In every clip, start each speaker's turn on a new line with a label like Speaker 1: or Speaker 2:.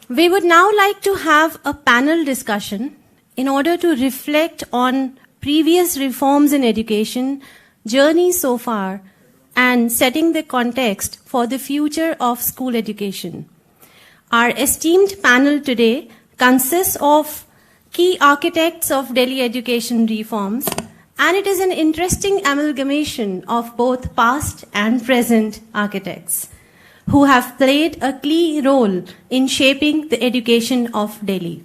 Speaker 1: We would now like to have a panel discussion in order to reflect on previous reforms in education, journey so far, and setting the context for the future of school education. Our esteemed panel today consists of key architects of Delhi education reforms, and it is an interesting amalgamation of both past and present architects who have played a key role in shaping the education of Delhi.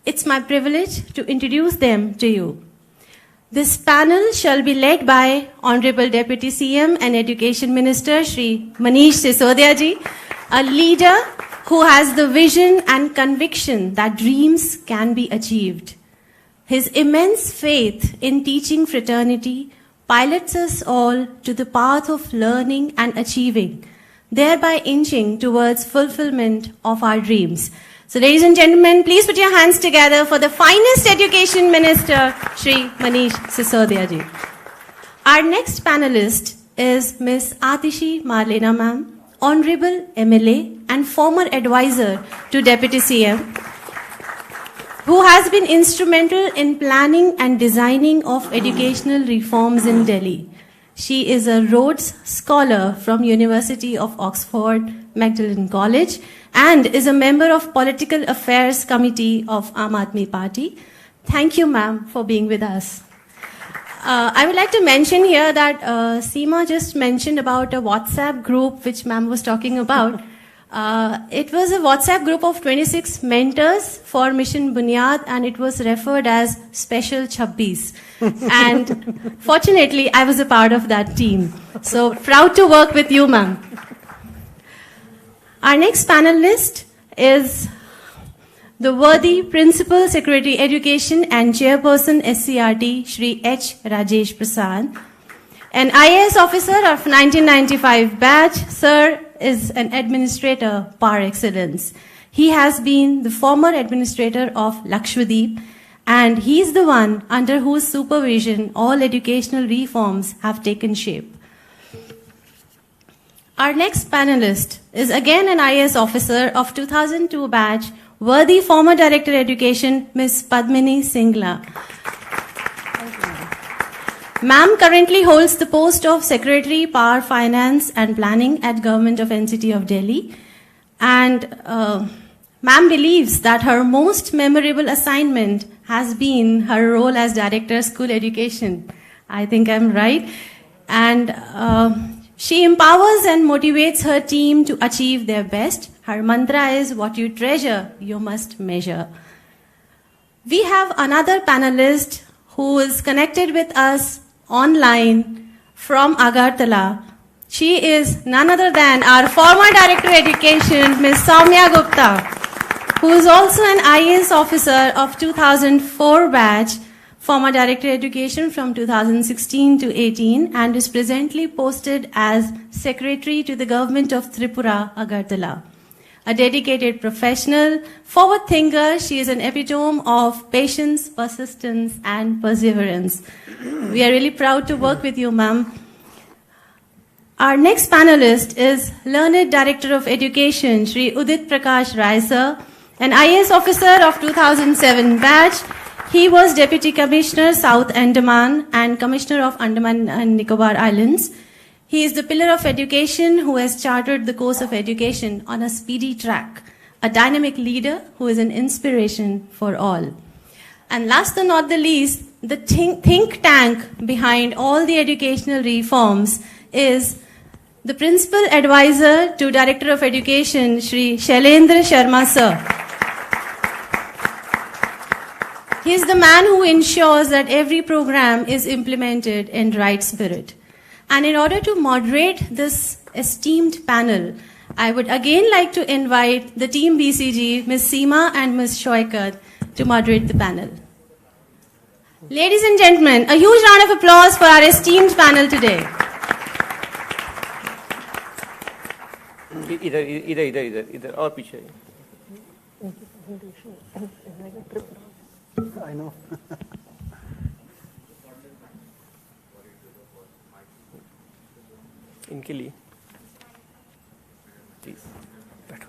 Speaker 1: It's my privilege to introduce them to you. This panel shall be led by Honorable Deputy CM and Education Minister Shri Manish Sisodia ji, a leader who has the vision and conviction that dreams can be achieved. His immense faith in teaching fraternity pilots us all to the path of learning and achieving, thereby inching towards fulfillment of our dreams. So ladies and gentlemen, please put your hands together for the finest Education Minister, Shri Manish Sisodia ji. Our next panelist is Ms. Atishi Marlena ma'am, Honorable MLA and former advisor to Deputy CM, who has been instrumental in planning and designing of educational reforms in Delhi. She is a Rhodes Scholar from University of Oxford, Magdalen College, and is a member of Political Affairs Committee of Aam Aadmi Party. Thank you, ma'am, for being with us. I would like to mention here that Seema just mentioned about a WhatsApp group which ma'am was talking about. It was a WhatsApp group of 26 mentors for Mission Bunyad, and it was referred as Special Chabbis. And fortunately, I was a part of that team. So proud to work with you, ma'am. Our next panelist is the worthy Principal Secretary Education and Chairperson SCRT, Shri H. Rajesh Prasad. An IAS officer of 1995 batch, sir is an administrator par excellence. He has been the former administrator of Lakshadweep, and he is the one under whose supervision all educational reforms have taken shape. Our next panelist is again an IAS officer of 2002 batch, worthy former Director Education, Ms. Padmini Singla. Ma'am currently holds the post of Secretary, Power, Finance and Planning at Government of NCT of Delhi. And ma'am believes that her most memorable assignment has been her role as Director, School Education. I think I'm right. And she empowers and motivates her team to achieve their best. Her mantra is, what you treasure, you must measure. We have another panelist who is connected with us online from Agartala. She is none other than our former Director of Education, Ms. Soumya Gupta, who is also an IAS officer of 2004 batch, former Director of Education from 2016 to 18, and is presently posted as Secretary to the Government of Tripura, Agartala. A dedicated professional, forward thinker, she is an epitome of patience, persistence, and perseverance. We are really proud to work with you, ma'am. Our next panelist is Learned Director of Education, Shri Udit Prakash Rai sir, an IAS officer of 2007 batch. He was Deputy Commissioner, South Andaman, and Commissioner of Andaman and Nicobar Islands. He is the pillar of education who has chartered the course of education on a speedy track, a dynamic leader who is an inspiration for all. And last but not the least, the think tank behind all the educational reforms is the Principal Advisor to Director of Education, Shri Shailendra Sharma sir. He is the man who ensures that every program is implemented in right spirit. And in order to moderate this esteemed panel, I would again like to invite the team BCG, Ms. Seema and Ms. Shoikat, to moderate the panel. Ladies and gentlemen, a huge round of applause for our esteemed panel today.
Speaker 2: इधर और पीछे.
Speaker 3: I know.
Speaker 2: इनके लिए please बैठो.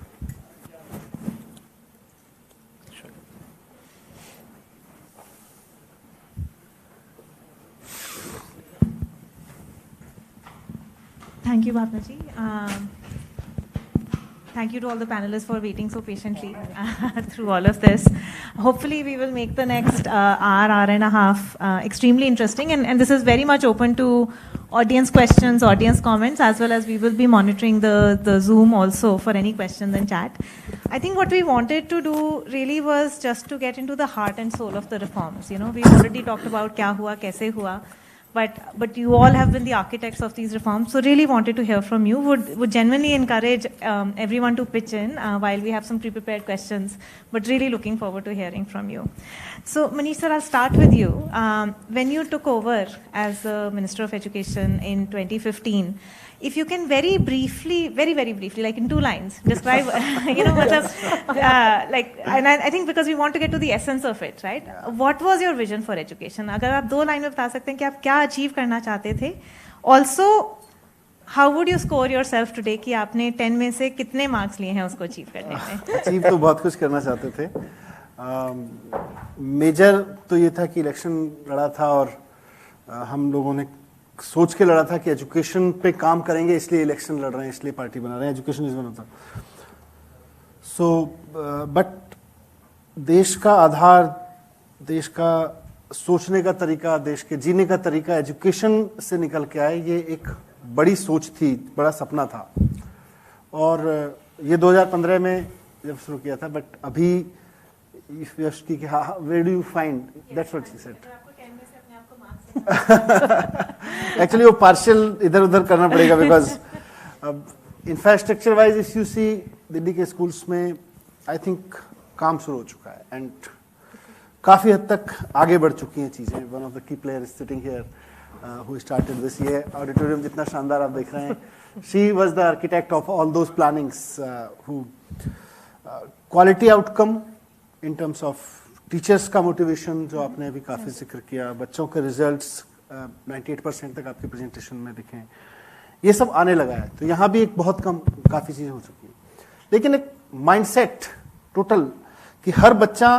Speaker 3: Thank you, Bhavna ji. Thank you to all the panelists for waiting so patiently through all of this. Hopefully, we will make the next hour and a half extremely interesting. And this is very much open to audience questions, audience comments, as well as we will be monitoring the Zoom also for any questions and chat. I think what we wanted to do really was just to get into the heart and soul of the reforms. You know, we've already talked about kya hua, kaise hua. But you all have been the architects of these reforms, so really wanted to hear from you. Would genuinely encourage everyone to pitch in while we have some pre-prepared questions, but really looking forward to hearing from you. So Manish sir, I'll start with you. When you took over as the Minister of Education in 2015, if you can very briefly, like in 2 lines, describe, and I think because we want to get to the essence of it, right? Yeah. What was your vision for education? अगर आप 2 line में बता सकते हैं कि आप क्या achieve करना चाहते थे? Also, how would you score yourself today कि आपने 10 में से कितने marks लिए हैं उसको achieve करने में?
Speaker 4: Achieve तो बहुत कुछ करना चाहते थे. Major तो ये था कि election लड़ा था और हम लोगों ने सोच के लड़ा था कि एजुकेशन पे काम करेंगे, इसलिए इलेक्शन लड़ रहे हैं, इसलिए पार्टी बना रहे हैं. Education is one of the but देश का आधार, देश का सोचने का तरीका, देश के जीने का तरीका एजुकेशन से निकल के आए. ये एक बड़ी सोच थी, बड़ा सपना था और ये 2015 में जब शुरू किया था. बट अभी where do you find, that's what she said. Actually वो पार्शियल इधर उधर करना पड़ेगा because infrastructure wise if you see Delhi के स्कूल्स में आई थिंक काम शुरू हो चुका है एंड काफी हद तक आगे बढ़ चुकी हैं चीजें. One of the key player is sitting here who started this. ये ऑडिटोरियम जितना शानदार आप देख रहे हैं, she was the architect of all those plannings. Who quality outcome in terms of teachers का मोटिवेशन जो आपने अभी काफी जिक्र किया, बच्चों के रिजल्ट्स 98% तक आपके प्रेजेंटेशन में दिखे, ये सब आने लगा है. तो यहाँ भी एक बहुत कम काफी चीजें हो चुकी हैं, लेकिन एक माइंडसेट टोटल कि हर बच्चा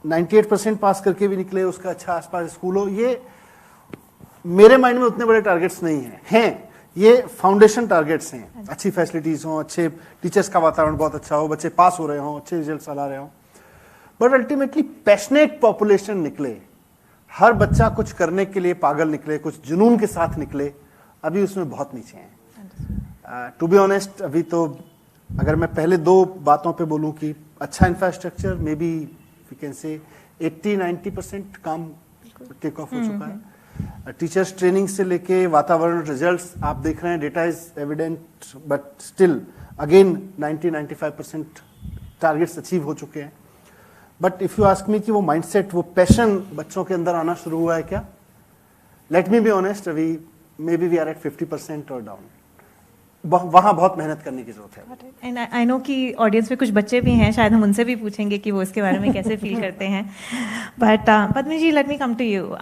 Speaker 4: 98% पास करके भी निकले, उसका अच्छा आसपास स्कूल हो, ये मेरे माइंड में उतने बड़े टारगेट्स नहीं हैं. ये फाउंडेशन टारगेट्स हैं. अच्छी फैसिलिटीज हो, अच्छे टीचर्स का वातावरण बहुत अच्छा हो, बच्चे पास हो रहे हो, अच्छे रिजल्ट ला रहे हो, बट अल्टीमेटली पैशनेट पॉपुलेशन निकले, हर बच्चा कुछ करने के लिए पागल निकले, कुछ जुनून के साथ निकले, अभी उसमें बहुत नीचे हैं. टू बी ऑनेस्ट, अभी तो अगर मैं पहले 2 बातों पे बोलूं कि अच्छा infrastructure, maybe we can say 80-90% काम टेक ऑफ हो चुका है. टीचर्स ट्रेनिंग से लेके वातावरण, रिजल्ट्स आप देख रहे हैं, data is evident, but still again 90-95% targets achieve हो चुके हैं. But if you ask me कि वो माइंडसेट, वो पैशन बच्चों के अंदर आना शुरू हुआ है क्या? लेट मी बी ऑनेस्ट, अभी maybe we are at 50% और डाउन. वहां बहुत मेहनत करने की जरूरत है.
Speaker 3: एंड आई नो कि ऑडियंस में कुछ बच्चे भी हैं, शायद हम उनसे भी पूछेंगे कि वो इसके बारे में कैसे फील करते हैं. But Padmi ji, let me come to you.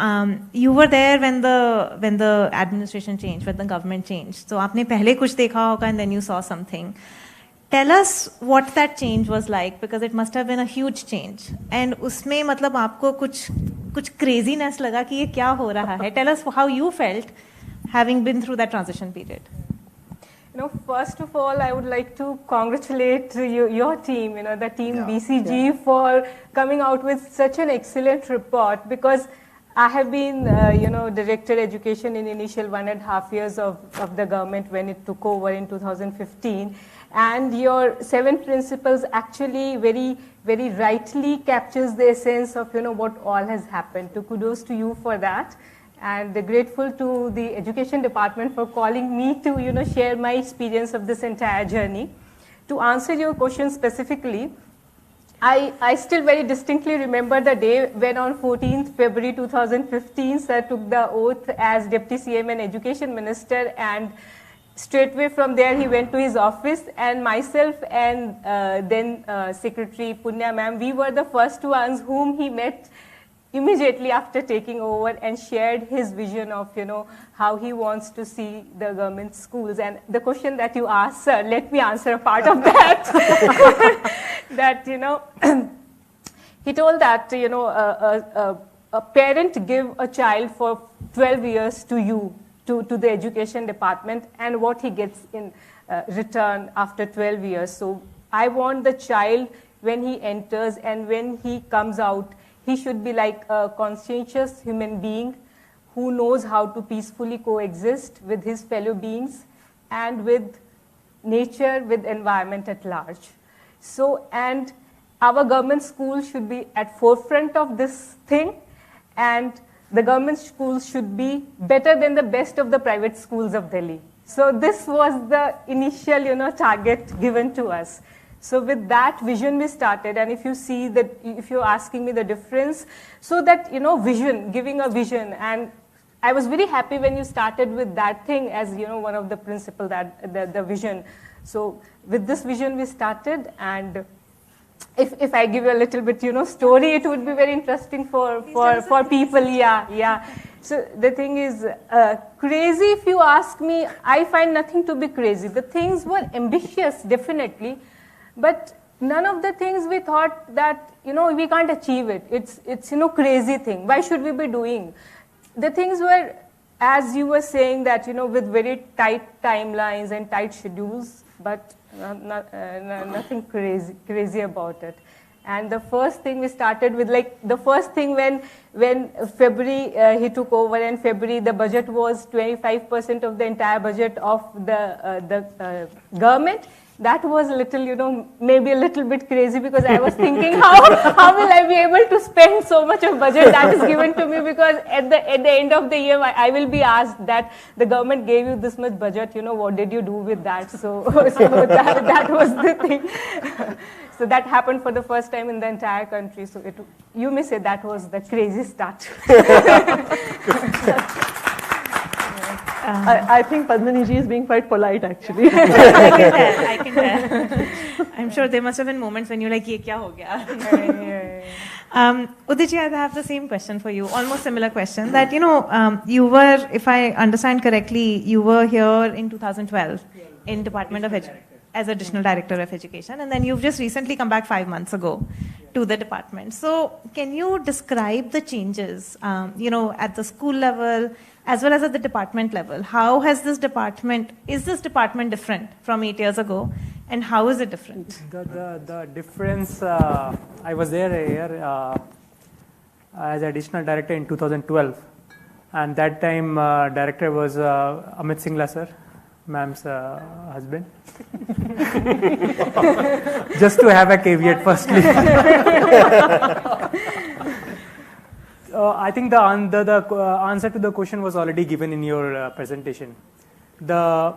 Speaker 3: You were there when the administration change, when the government change. तो आपने पहले कुछ देखा होगा and then you saw something. Tell us what that change was like, because it must have been a huge change. And उसमें मतलब आपको कुछ craziness लगा कि ये क्या हो रहा है. Tell us how you felt having been through that transition period.
Speaker 5: You know, first of all, I would like to congratulate your team, you know, the team BCG for coming out with such an excellent report, because I have been, director education in initial 1.5 years of the government when it took over in 2015. And your 7 principles actually very, very rightly captures the essence of, what all has happened. So kudos to you for that. And grateful to the education department for calling me to, share my experience of this entire journey. To answer your question specifically, I still very distinctly remember the day when on 14th February 2015, sir took the oath as Deputy CM and Education Minister, and straightway from there he went to his office, and myself and then Secretary Punya ma'am, we were the first ones whom he met immediately after taking over and shared his vision of, how he wants to see the government schools. And the question that you asked, sir, let me answer a part of that. That, he told that, a parent give a child for 12 years to you to the education department and what he gets in return after 12 years. So I want the child, when he enters and when he comes out, he should be like a conscientious human being who knows how to peacefully coexist with his fellow beings and with nature, with environment at large. So, and our government schools should be at forefront of this thing, and the government schools should be better than the best of the private schools of Delhi. So this was the initial, target given to us. So with that vision we started, and if you see that, if you're asking me the difference, so that, vision, giving a vision, and I was very happy when you started with that thing as, one of the principle, that the vision. So with this vision we started, and if I give you a little bit, story, it would be very interesting for people. Yeah. So the thing is, crazy, if you ask me, I find nothing to be crazy. The things were ambitious, definitely, but none of the things we thought that, we can't achieve it. It's crazy thing. Why should we be doing? The things were, as you were saying, that, with very tight timelines and tight schedules, but nothing crazy about it. And the first thing we started with, the first thing when February he took over, and February the budget was 25% of the entire budget of the government. That was a little, maybe a little bit crazy, because I was thinking, how will I be able to spend so much of budget that is given to me? Because at the end of the year, I will be asked that the government gave you this much budget, what did you do with that? So that was the thing. So that happened for the first time in the entire country. So you may say that was the crazy start.
Speaker 6: I think Padmini ji is being quite polite, actually.
Speaker 3: I can tell. I'm sure there must have been moments when you're like, "Ye kya ho gaya?" Udit ji, I have the same question for you, almost similar question. That you were, if I understand correctly, you were here in 2012 in Department of Education as Additional Director of Education, and then you've just recently come back 5 months ago to the department. So, can you describe the changes, at the school level as well as at the department level? How has is this department different from 8 years ago, and how is it different?
Speaker 7: The difference, I was there here as additional director in 2012, and that time director was Amit Singla sir, ma'am's husband. Just to have a caveat firstly. I think the answer to the question was already given in your presentation. The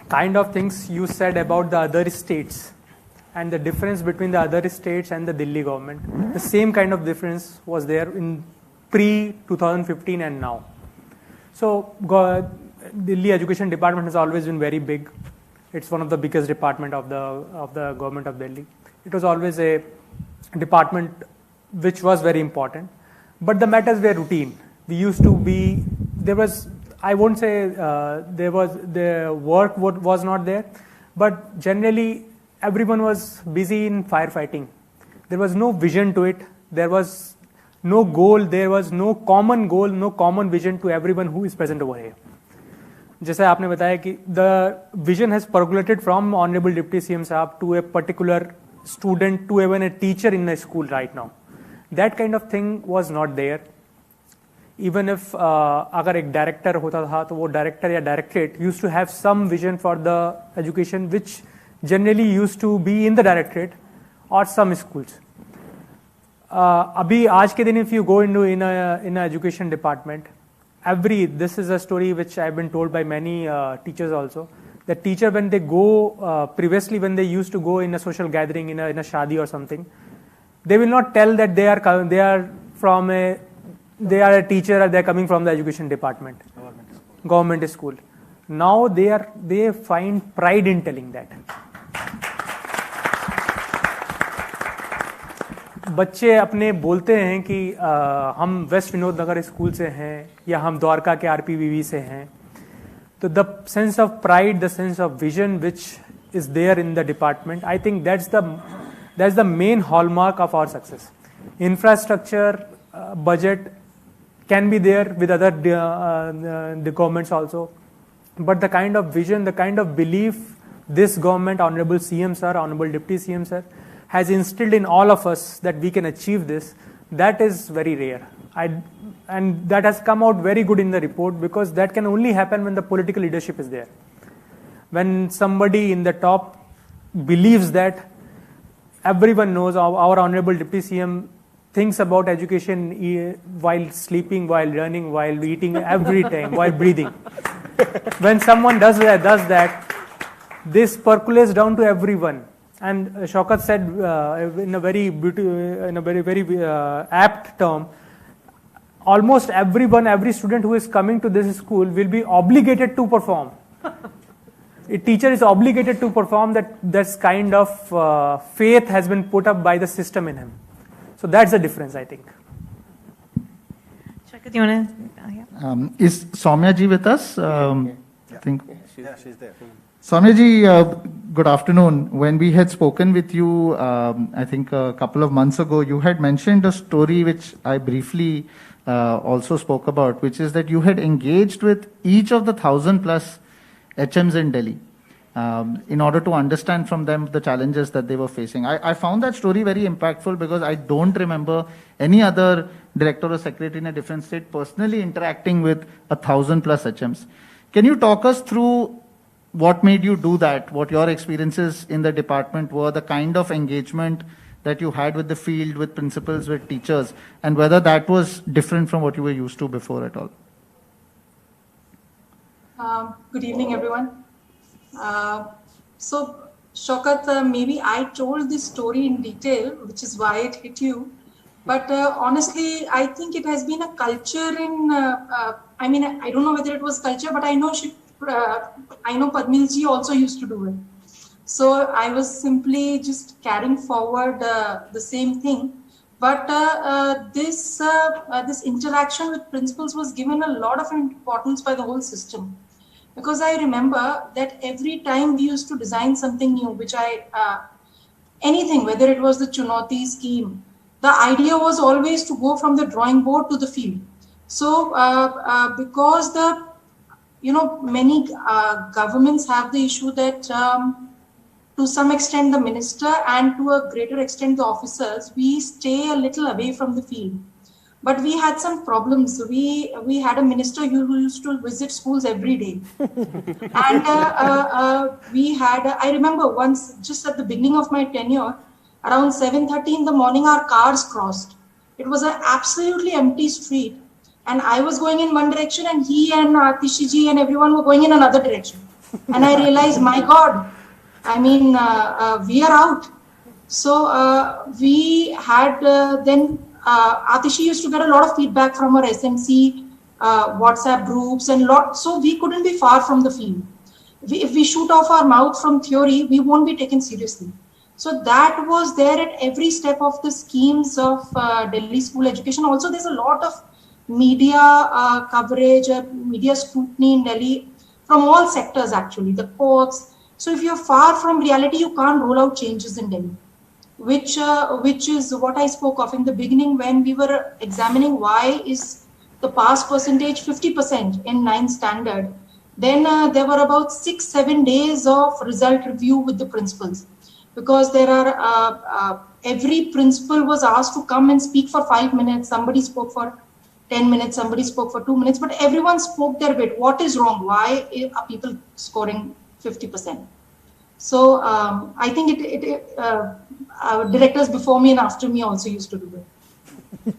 Speaker 7: kind of things you said about the other states and the difference between the other states and the Delhi government, the same kind of difference was there in pre-2015 and now. So Delhi Education Department has always been very big. It's one of the biggest department of the government of Delhi. It was always a department which was very important. But the matters were routine. We used to be, there was, I won't say the work was not there, but generally everyone was busy in firefighting. There was no vision to it. There was no goal. There was no common goal, no common vision to everyone who is present over here. जैसे आपने बताया कि the vision has percolated from Honorable Deputy CM Saab to a particular student, to even a teacher in a school right now. That kind of thing was not there. Even if अगर एक director होता था तो वो director या directorate used to have some vision for the education which generally used to be in the directorate or some schools. अभी आज के दिन if you go into in a education department, this is a story which I've been told by many teachers also. The teacher when they go previously when they used to go in a social gathering in a shadi or something, they will not tell that they are a teacher or they are coming from the education department, government school. Now they find pride in telling that. बच्चे अपने बोलते हैं कि हम waste Vinod नगर school से हैं या हम द्वारका के आरपीवीवी से हैं. तो the sense of pride, the sense of vision which is there in the department, I think that's the main hallmark of our success. Infrastructure, budget, can be there with other the governments also. But the kind of vision, the kind of belief this government, Honorable CM Sir, Honorable Deputy CM Sir, has instilled in all of us that we can achieve this, that is very rare. And that has come out very good in the report, because that can only happen when the political leadership is there. When somebody in the top believes that, everyone knows, our Honorable Deputy CM thinks about education while sleeping, while running, while eating, every time, while breathing. When someone does that, this percolates down to everyone. And Shaukat said in a very very apt term, almost everyone, every student who is coming to this school will be obligated to perform. A teacher is obligated to perform. That kind of faith has been put up by the system in him. So that's the difference, I think.
Speaker 3: Shaukat, you want to?
Speaker 8: Is Soumya ji with us? I think.
Speaker 4: Yeah, she's there.
Speaker 8: Soumya ji, good afternoon. When we had spoken with you, I think a couple of months ago, you had mentioned a story which I briefly also spoke about, which is that you had engaged with each of the 1,000+ HMs in Delhi in order to understand from them the challenges that they were facing. I found that story very impactful, because I don't remember any other director or secretary in a different state personally interacting with 1,000+ HMs. Can you talk us through what made you do that, what your experiences in the department were, the kind of engagement that you had with the field, with principals, with teachers, and whether that was different from what you were used to before at all?
Speaker 9: Good evening, everyone. So, Shaukat, maybe I told this story in detail, which is why it hit you. But honestly, I think it has been a culture in, I mean, I don't know whether it was culture, but I know Padmini ji also used to do it. So I was simply just carrying forward the same thing. But this interaction with principals was given a lot of importance by the whole system. Because I remember that every time we used to design something new, which anything, whether it was the Chunauti scheme, the idea was always to go from the drawing board to the field. So because many governments have the issue that to some extent the minister and to a greater extent the officers, we stay a little away from the field. But we had some problems. We had a minister who used to visit schools every day. And I remember once, just at the beginning of my tenure, around 7:30 in the morning, our cars crossed. It was an absolutely empty street. And I was going in one direction, and he and Atishi ji and everyone were going in another direction. And I realized, my God, I mean, we are out. So we had then, Atishi used to get a lot of feedback from our SMC WhatsApp groups and so we couldn't be far from the field. If we shoot off our mouth from theory, we won't be taken seriously. So that was there at every step of the schemes of Delhi school education. Also, there's a lot of media coverage, media scrutiny in Delhi from all sectors, actually, the courts. So if you're far from reality, you can't roll out changes in Delhi, which is what I spoke of in the beginning when we were examining why is the pass percentage 50% in 9th standard. Then there were about 6-7 days of result review with the principals, because there are every principal was asked to come and speak for 5 minutes. Somebody spoke for 10 minutes, somebody spoke for 2 minutes, but everyone spoke their bit. What is wrong? Why are people scoring 50%? So I think directors before me and after me also used to do it.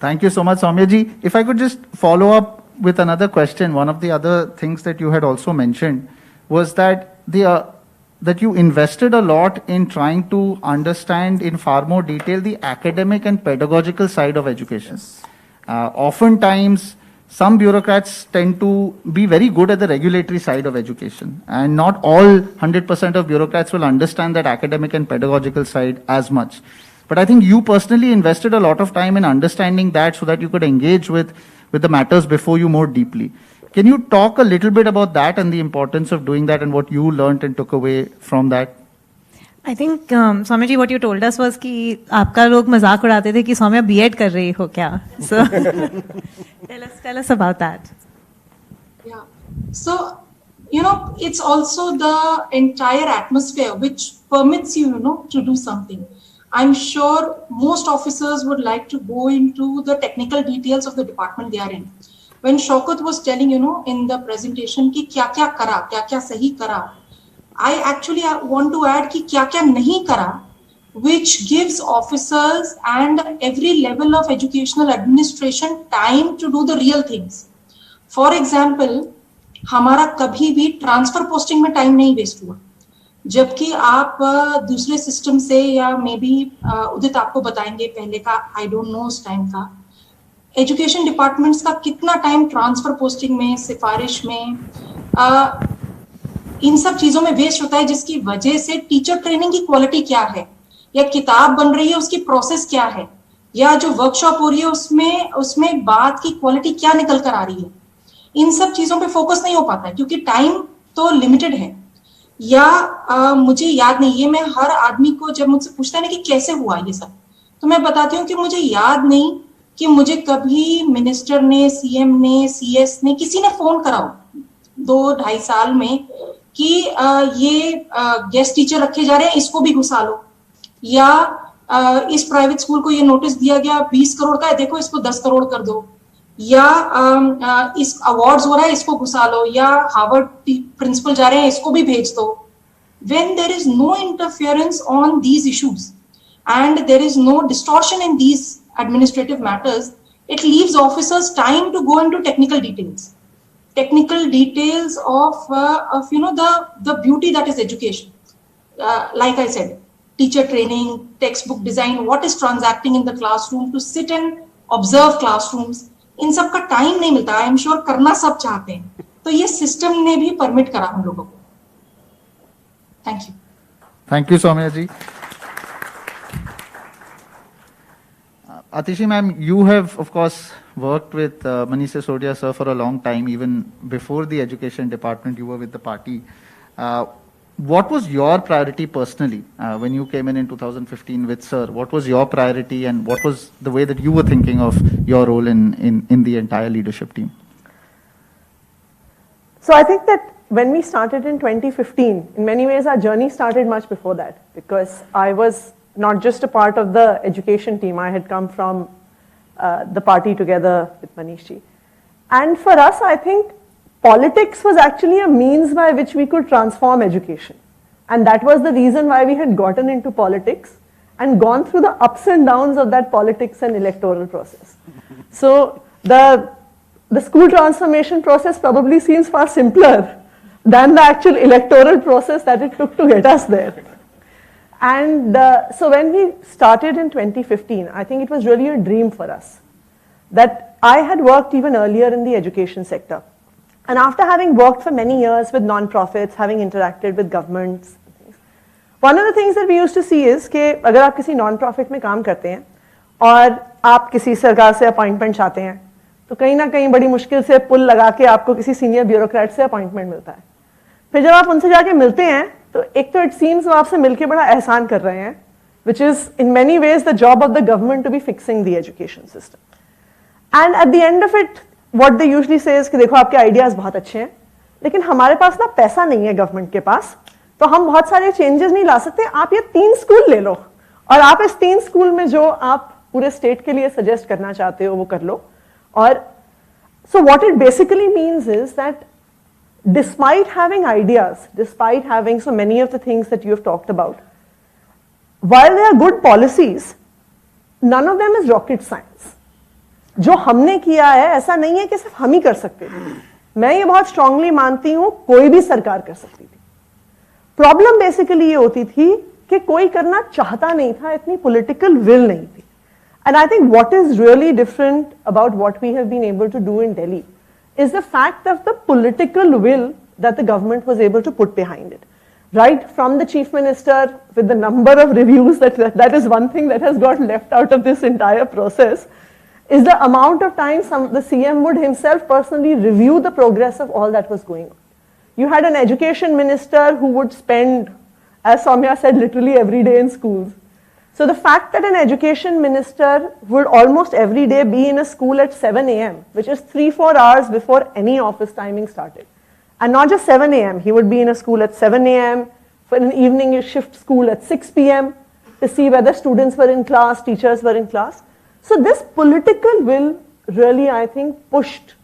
Speaker 8: Thank you so much, Soumya ji. If I could just follow up with another question. One of the other things that you had also mentioned was that that you invested a lot in trying to understand in far more detail the academic and pedagogical side of education. Yes. Oftentimes, some bureaucrats tend to be very good at the regulatory side of education, and not all 100% of bureaucrats will understand that academic and pedagogical side as much. But I think you personally invested a lot of time in understanding that so that you could engage with the matters before you more deeply. Can you talk a little bit about that and the importance of doing that and what you learned and took away from that?
Speaker 3: I think Soumya ji, what you told us was कि आपका लोग मजाक उड़ाते थे कि Saumya B.Ed कर रही हो क्या? So tell us about that.
Speaker 9: Yeah. So, it's also the entire atmosphere which permits you, to do something. I'm sure most officers would like to go into the technical details of the department they are in. When Shaukat was telling, in the presentation कि क्या-क्या करा, क्या-क्या सही करा, I actually want to add कि क्या-क्या नहीं करा, which gives officers and every level of educational administration time to do the real things. For example, हमारा कभी भी ट्रांसफर पोस्टिंग में टाइम नहीं वेस्ट हुआ, जबकि आप दूसरे सिस्टम से या मे बी उदित आपको बताएंगे पहले का, आई डोंट नो उस टाइम का एजुकेशन डिपार्टमेंट्स का कितना टाइम ट्रांसफर पोस्टिंग में, सिफारिश में, इन सब चीजों में वेस्ट होता है, जिसकी वजह से टीचर ट्रेनिंग की क्वालिटी क्या है, या किताब बन रही है उसकी प्रोसेस क्या है, या जो वर्कशॉप हो रही है उसमें बात की क्वालिटी क्या निकल कर आ रही है, इन सब चीजों पे फोकस नहीं हो पाता है क्योंकि टाइम तो लिमिटेड है। या मुझे याद नहीं है, मैं हर आदमी को जब मुझसे पूछता है ना कि कैसे हुआ ये सब, तो मैं बताती हूँ कि मुझे याद नहीं कि मुझे कभी मिनिस्टर ने, सीएम ने, सीएस ने, किसी ने फोन करा हो 2-2.5 साल में कि ये गेस्ट टीचर रखे जा रहे हैं, इसको भी घुसा लो, या इस प्राइवेट स्कूल को ये नोटिस दिया गया 20 करोड़ का है, देखो इसको 10 करोड़ कर दो, या इस अवार्ड्स हो रहा है इसको घुसा लो, या हार्वर्ड प्रिंसिपल जा रहे हैं इसको भी भेज दो। When there is no interference on these issues and there is no distortion in these administrative matters, it leaves officers time to go into technical details of the beauty that is education. Like I said, teacher training, textbook design, what is transacting in the classroom, to sit and observe classrooms, इन सब का time नहीं मिलता। I am sure करना सब चाहते हैं, तो ये सिस्टम ने भी परमिट करा हम लोगों को।
Speaker 8: Thank you Saumya ji. Atishi ma'am, you have of course worked with Manish Sisodia sir for a long time. Even before the education department, you were with the party. What was your priority personally when you came in 2015 with sir? What was your priority, and what was the way that you were thinking of your role in the entire leadership team?
Speaker 6: So I think that when we started in 2015, in many ways our journey started much before that, because I was not just a part of the education team. I had come from the party together with Manish ji. And for us, I think politics was actually a means by which we could transform education. And that was the reason why we had gotten into politics and gone through the ups and downs of that politics and electoral process. So the school transformation process probably seems far simpler than the actual electoral process that it took to get us there. And so when we started in 2015, I think it was really a dream for us that I had worked even earlier in the education sector. And after having worked for many years with non-profits, having interacted with governments, one of the things that we used to see is कि अगर आप किसी non-profit में काम करते हैं और आप किसी सरकार से अपॉइंटमेंट चाहते हैं, तो कहीं ना कहीं बड़ी मुश्किल से पुल लगा के आपको किसी सीनियर ब्यूरोक्रेट से अपॉइंटमेंट मिलता है। फिर जब आप उनसे जाके मिलते हैं, तो एक तो इट सीम्स वो आपसे मिलके बड़ा एहसान कर रहे हैं, which is in many ways the job of the government to be fixing the education system. And at the end of it, what they usually say is कि देखो आपके आइडियाज बहुत अच्छे हैं, लेकिन हमारे पास ना पैसा नहीं है गवर्नमेंट के पास, तो हम बहुत सारे चेंजेस नहीं ला सकते, आप ये 3 स्कूल ले लो और आप इस 3 स्कूल में जो आप पूरे स्टेट के लिए सजेस्ट करना चाहते हो वो कर लो। और so what it basically means is that despite having ideas, despite having so many of the things that you have talked about, while there are good policies, none of them is rocket science. जो हमने किया है ऐसा नहीं है कि सिर्फ हम ही कर सकते थे। मैं ये बहुत स्ट्रांगली मानती हूं कोई भी सरकार कर सकती थी। प्रॉब्लम बेसिकली ये होती थी कि कोई करना चाहता नहीं था, इतनी पॉलिटिकल विल नहीं थी। And I think what is really different about what we have been able to do in Delhi is the fact of the political will that the government was able to put behind it. Right from the chief minister, with the number of reviews, that is one thing that has got left out of this entire process, is the amount of time the CM would himself personally review the progress of all that was going on. You had an education minister who would spend as Soumya said, literally every day in schools. So the fact that an education minister would almost every day be in a school at 7 a.m., which is 3-4 hours before any office timing started. And not just 7 a.m., he would be in a school at 7 a.m., for an evening shift school at 6 p.m. to see whether students were in class, teachers were in class. So this political will really, I think, pushed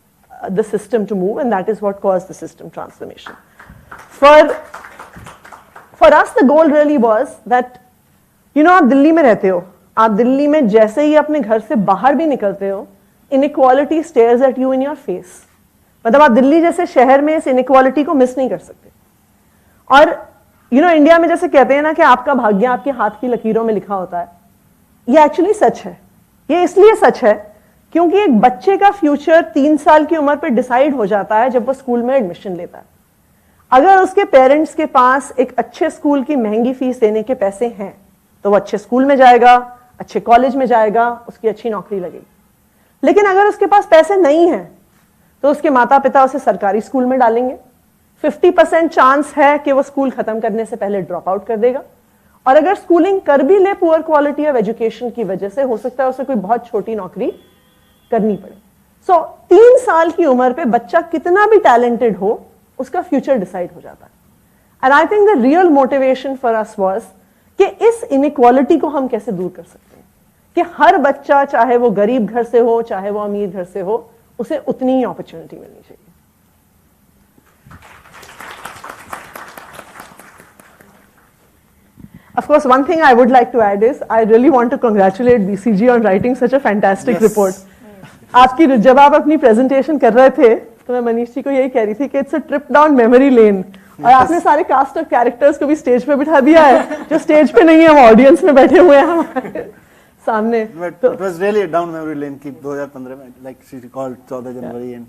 Speaker 6: the system to move, and that is what caused the system transformation. For us, the goal really was that, you know, आप दिल्ली में रहते हो, आप दिल्ली में जैसे ही अपने घर से बाहर भी निकलते हो, inequality stares at you in your face. मतलब आप दिल्ली जैसे शहर में इस inequality को मिस नहीं कर सकते. और you know, इंडिया में जैसे कहते हैं ना कि आपका भाग्य आपके हाथ की लकीरों में लिखा होता है, ये एक्चुअली सच है. ये इसलिए सच है क्योंकि एक बच्चे का फ्यूचर 3 साल की उम्र पर डिसाइड हो जाता है जब वो स्कूल में एडमिशन लेता है. अगर उसके पेरेंट्स के पास एक अच्छे स्कूल की महंगी फीस देने के पैसे हैं तो वो अच्छे स्कूल में जाएगा, अच्छे कॉलेज में जाएगा, उसकी अच्छी नौकरी लगेगी. लेकिन अगर उसके पास पैसे नहीं हैं तो उसके माता पिता उसे सरकारी स्कूल में डालेंगे. 50% चांस है कि वो स्कूल खत्म करने से पहले ड्रॉप आउट कर देगा. और अगर स्कूलिंग कर भी ले पुअर क्वालिटी ऑफ एजुकेशन की वजह से, हो सकता है उसे कोई बहुत छोटी नौकरी करनी पड़े. सो 3 साल की उम्र पे बच्चा कितना भी टैलेंटेड हो, उसका फ्यूचर डिसाइड हो जाता है. And I think the real motivation for us was कि इस इनइक्वालिटी को हम कैसे दूर कर सकते हैं कि हर बच्चा, चाहे वो गरीब घर से हो, चाहे वो अमीर घर से हो, उसे उतनी ही अपॉर्चुनिटी मिलनी चाहिए. Of course, one thing I would like to add is I really want to congratulate BCG on writing such a fantastic report. आपकी जब आप अपनी प्रेजेंटेशन कर रहे थे तो मैं मनीष जी को यही कह रही थी कि it's a trip down memory lane. और आपने सारे कास्ट ऑफ कैरेक्टर्स को भी स्टेज पे बिठा दिया है जो स्टेज पे नहीं है, वो ऑडियंस में बैठे हुए हैं हमारे सामने.
Speaker 4: It was really a down memory lane कि 2015 में, like she recalled 14 January, and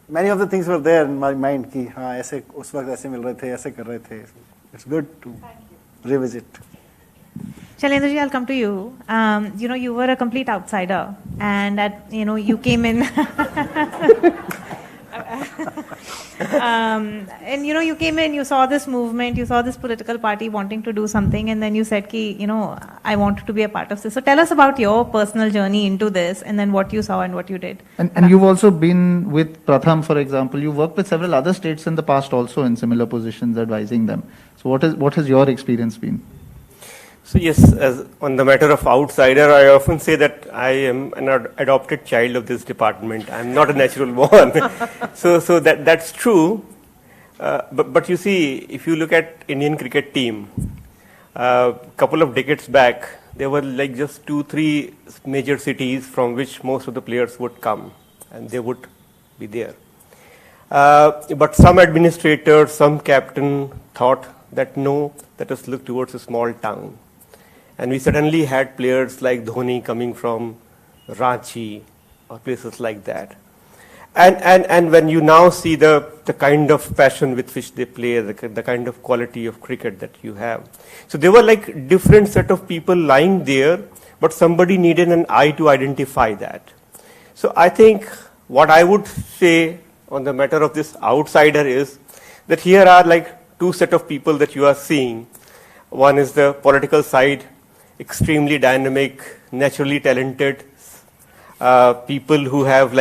Speaker 4: many of the things were there in my mind कि हाँ ऐसे उस वक्त ऐसे मिल रहे थे, ऐसे कर रहे थे. It's good to revisit.
Speaker 3: Shailendra ji, I'll come to you. You know, you were a complete outsider, and you came in. And you came in, you saw this movement, you saw this political party wanting to do something, and then you said ki, I want to be a part of this. So tell us about your personal journey into this, and then what you saw and what you did.
Speaker 8: And you've also been with Pratham, for example. You worked with several other states in the past also in similar positions, advising them. So what has your experience been?
Speaker 2: So yes, as on the matter of outsider, I often say that I am an adopted child of this department. I'm not a natural born. so that's true. But you see, if you look at Indian cricket team, a couple of decades back, there were like just 2-3 major cities from which most of the players would come, and they would be there. But some administrator, some captain thought that no, let us look towards a small town. And we suddenly had players like Dhoni coming from Ranchi or places like that. And when you now see the kind of passion with which they play, the kind of quality of cricket that you have. So there were like different set of people lying there, but somebody needed an eye to identify that. So I think what I would say on the matter of this outsider is that here are like 2 set of people that you are seeing. One is the political side, extremely dynamic, naturally talented people who have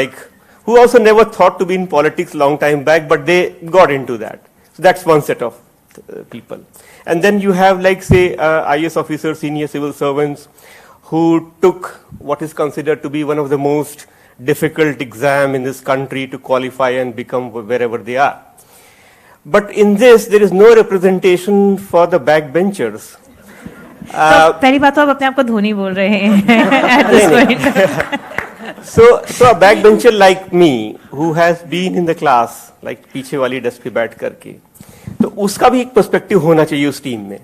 Speaker 2: who also never thought to be in politics long time back, but they got into that. So that's one set of people. And then you have say IAS officers, senior civil servants who took what is considered to be one of the most difficult exam in this country to qualify and become wherever they are. But in this, there is no representation for the backbenchers.
Speaker 3: पहली बात तो आप अपने आप को धोनी बोल रहे हैं at this point.
Speaker 2: So a backbencher like me, who has been in the class, like पीछे वाली डेस्क पे बैठ करके, तो उसका भी एक पर्सपेक्टिव होना चाहिए उस टीम में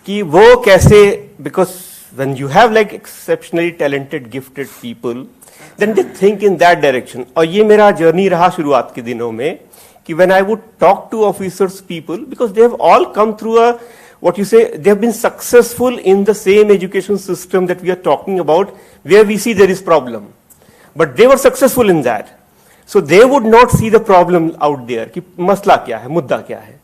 Speaker 2: कि वो कैसे, because when you have like exceptionally talented, gifted people, then they think in that direction. और ये मेरा जर्नी रहा शुरुआत के दिनों में कि when I would talk to officers, people, because they have all come through they have been successful in the same education system that we are talking about, where we see there is problem. But they were successful in that. So they would not see the problem out there, कि मसला क्या है, मुद्दा क्या है.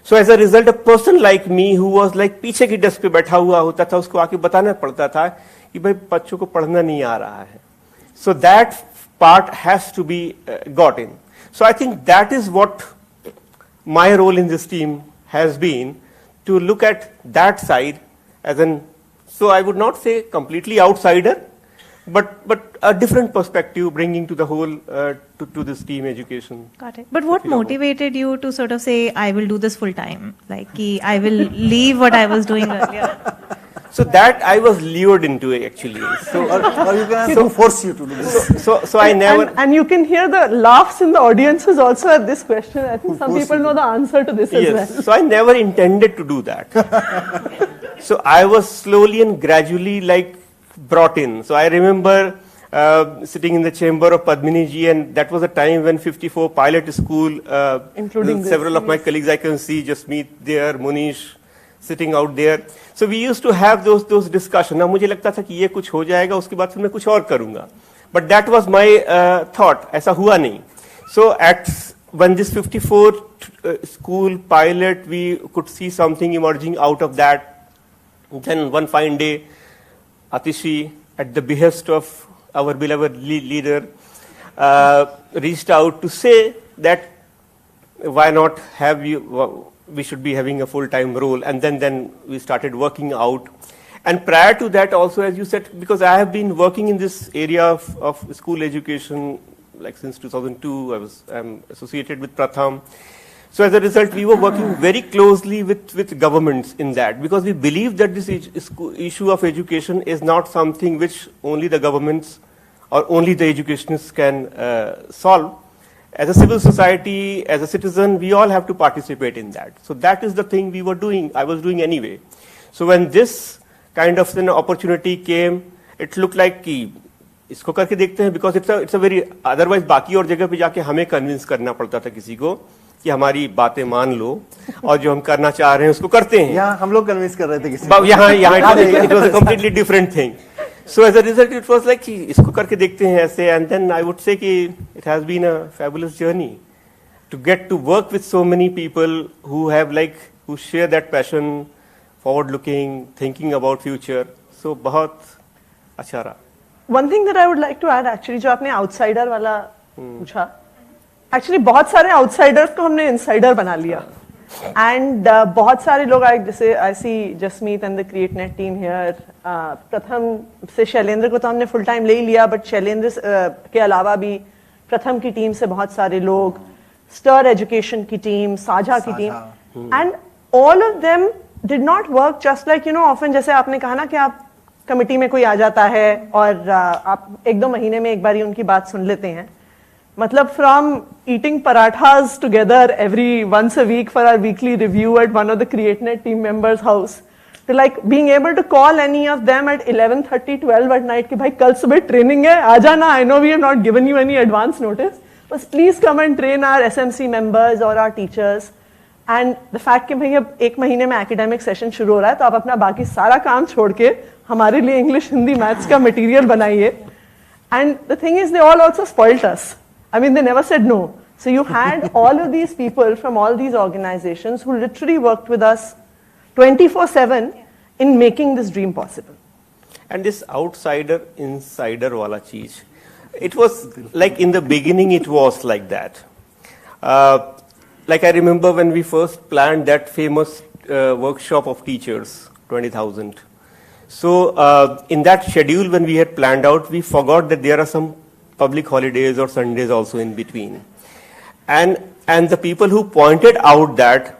Speaker 2: So as a result, a person like me who was like पीछे की desk पे बैठा हुआ होता था, उसको आके बताना पड़ता था कि भाई बच्चों को पढ़ना नहीं आ रहा है. So that part has to be got in. So I think that is what my role in this team has been, to look at that side as an, so I would not say completely outsider, but a different perspective bringing to the whole, to this team education.
Speaker 3: Got it. But what motivated you to sort of say, I will do this full time? Like, I will leave what I was doing earlier?
Speaker 2: So that I was lured into it actually. So,
Speaker 4: or you can ask who forced you to do this.
Speaker 2: so I never.
Speaker 6: And you can hear the laughs in the audiences also at this question. I think some people know the answer to this as well.
Speaker 2: Yes. So I never intended to do that. So I was slowly and gradually like brought in. So I remember sitting in the chamber of Padmini ji, and that was a time when 54 pilot school,
Speaker 6: Including
Speaker 2: several of my colleagues I can see, just meet there, Munish sitting out there. So we used to have those discussions. Now मुझे लगता था कि ये कुछ हो जाएगा, उसके बाद फिर मैं कुछ और करूँगा. But that was my thought. ऐसा हुआ नहीं. So when this 54 school pilot, we could see something emerging out of that. Then one fine day, Atishi, at the behest of our beloved leader, reached out to say that why not have you, we should be having a full-time role. And then we started working out. And prior to that also, as you said, because I have been working in this area of school education like since 2002, I'm associated with Pratham. So as a result, we were working very closely with governments in that, because we believe that this issue of education is not something which only the governments or only the educationists can solve. As a civil society, as a citizen, we all have to participate in that. So that is the thing we were doing, I was doing anyway. So when this kind of an opportunity came, it looked like कि इसको करके देखते हैं, because it's a very, otherwise बाकी और जगह पे जाके हमें convince करना पड़ता था किसी को कि हमारी बातें मान लो और जो हम करना चाह रहे हैं उसको करते हैं.
Speaker 4: यहाँ हम लोग कन्विंस कर रहे थे किसी को.
Speaker 2: यहाँ it was a completely different thing. So as a result, it was like कि इसको करके देखते हैं ऐसे, and then I would say कि it has been a fabulous journey to get to work with so many people who have who share that passion, forward-looking, thinking about future. So बहुत अच्छा रहा.
Speaker 6: One thing that I would like to add actually, जो आपने outsider वाला पूछा, actually बहुत सारे outsiders को हमने insider बना लिया. And बहुत सारे लोग जैसे I see Jasmeet and the CreateNet team here. प्रथम से शैलेंद्र को तो हमने full time ले ही लिया, but शैलेंद्र के अलावा भी प्रथम की टीम से बहुत सारे लोग, Stir Education की टीम, साझा की team, and all of them did not work just like, often जैसे आपने कहा ना कि आप कमिटी में कोई आ जाता है और आप 1-2 महीने में एक बार ही उनकी बात सुन लेते हैं. मतलब from eating parathas together every once a week for our weekly review at one of the CreateNet team members' house, to like being able to call any of them at 11:30, 12 at night कि भाई कल सुबह training है, आ जाना. I know we have not given you any advance notice, but please come and train our SMC members or our teachers. And the fact कि भाई अब 1 महीने में academic session शुरू हो रहा है, तो आप अपना बाकी सारा काम छोड़ के हमारे लिए English, Hindi, Maths का material बनाइए. And the thing is, they all also spoilt us. I mean, they never said no. So you had all of these people from all these organizations who literally worked with us 24/7 in making this dream possible.
Speaker 2: And this outsider-insider wala cheez, it was like in the beginning it was like that. Like I remember when we first planned that famous workshop of teachers, 20,000. So in that schedule when we had planned out, we forgot that there are some public holidays or Sundays also in between. And the people who pointed out that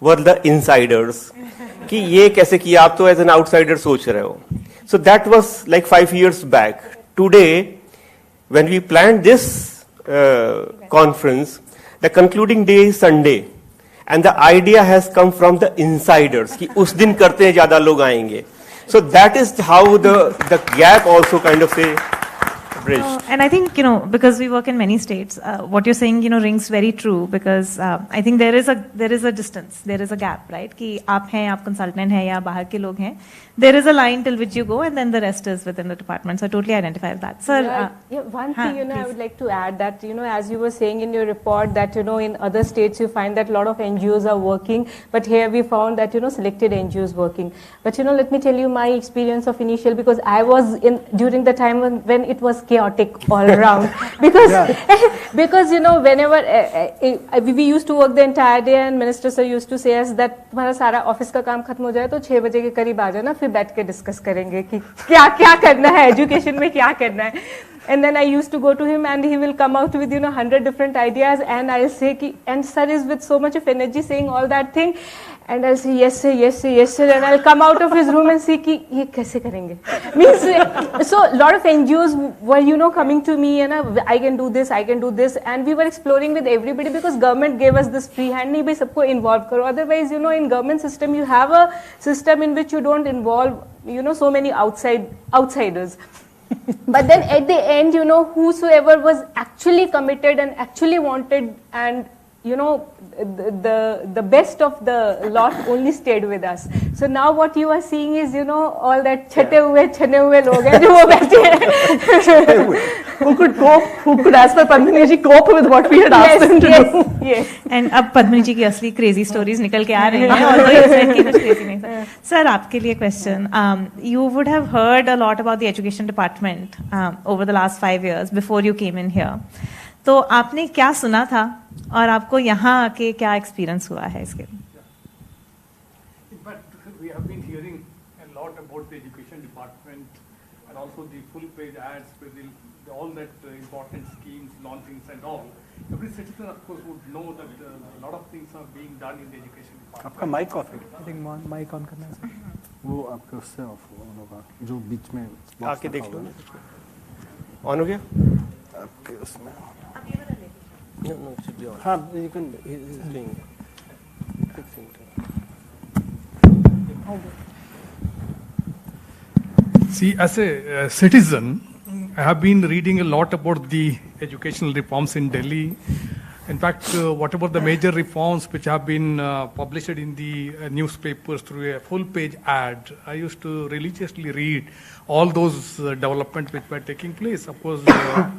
Speaker 2: were the insiders. कि ये कैसे किया, आप तो as an outsider सोच रहे हो. So that was like 5 years back. Today, when we planned this conference, the concluding day is Sunday. And the idea has come from the insiders कि उस दिन करते हैं ज़्यादा लोग आएंगे. So that is how the gap also kind of say bridged.
Speaker 3: And I think, because we work in many states, what you're saying, rings very true, because I think there is a distance, there is a gap, right? कि आप हैं, आप consultant हैं या बाहर के लोग हैं. There is a line till which you go, and then the rest is within the department. So I totally identify with that. Sir,
Speaker 5: one thing, I would like to add that, as you were saying in your report that, in other states you find that a lot of NGOs are working, but here we found that, selected NGOs working. But, let me tell you my experience of initial, because I was during the time when it was chaotic all around. Because, because whenever we used to work the entire day, and Minister Sir used to say us that तुम्हारा सारा office का काम खत्म हो जाए तो 6 बजे के करीब आ जाना, फिर बैठ के डिस्कस करेंगे कि क्या करना है, एजुकेशन में क्या करना है. And then I used to go to him and he will come out with 100 different ideas, and I'll say ki, and sir is with so much of energy saying all that thing, and I'll say yes sir, yes sir, yes sir, and I'll come out of his room and see ki ye kaise karenge. Means so a lot of NGOs were coming to me and I can do this, and we were exploring with everybody because government gave us this free hand, nahi bhai sabko involve karo. Otherwise in government system you have a system in which you don't involve so many outsiders. But then at the end, whosoever was actually committed and actually wanted, and the best of the lot only stayed with us. So now what you are seeing is, all that chate hue log hain jo wo baithe hain.
Speaker 6: Who could cope? Who could, as per Padmini ji, cope with what we had asked them to do?
Speaker 3: Yes. And अब Padmini ji की असली crazy stories निकल के आ रही हैं, although you said कि कुछ crazy नहीं था. Sir, आपके लिए question. You would have heard a lot about the education department over the last 5 years before you came in here. तो आपने क्या सुना था और आपको यहाँ आके क्या experience हुआ है इसके?
Speaker 10: In fact, we have been hearing a lot about the education department and also the full-page ads with all that important schemes, launchings and all. Every citizen, of course, would know that a lot of things are being done in the education department.
Speaker 4: आपका mic off है?
Speaker 7: I think mic on करना है.
Speaker 4: वो आपके उससे of होगा, जो बीच में
Speaker 2: आके देख लो. ऑन हो गया?
Speaker 4: आपके उसमें.
Speaker 2: No, it should be on.
Speaker 4: हाँ, you can.
Speaker 2: He's doing fixing it.
Speaker 10: See, as a citizen, I have been reading a lot about the educational reforms in Delhi. In fact, whatever the major reforms which have been published in the newspapers through a full-page ad, I used to religiously read all those developments which were taking place. Of course,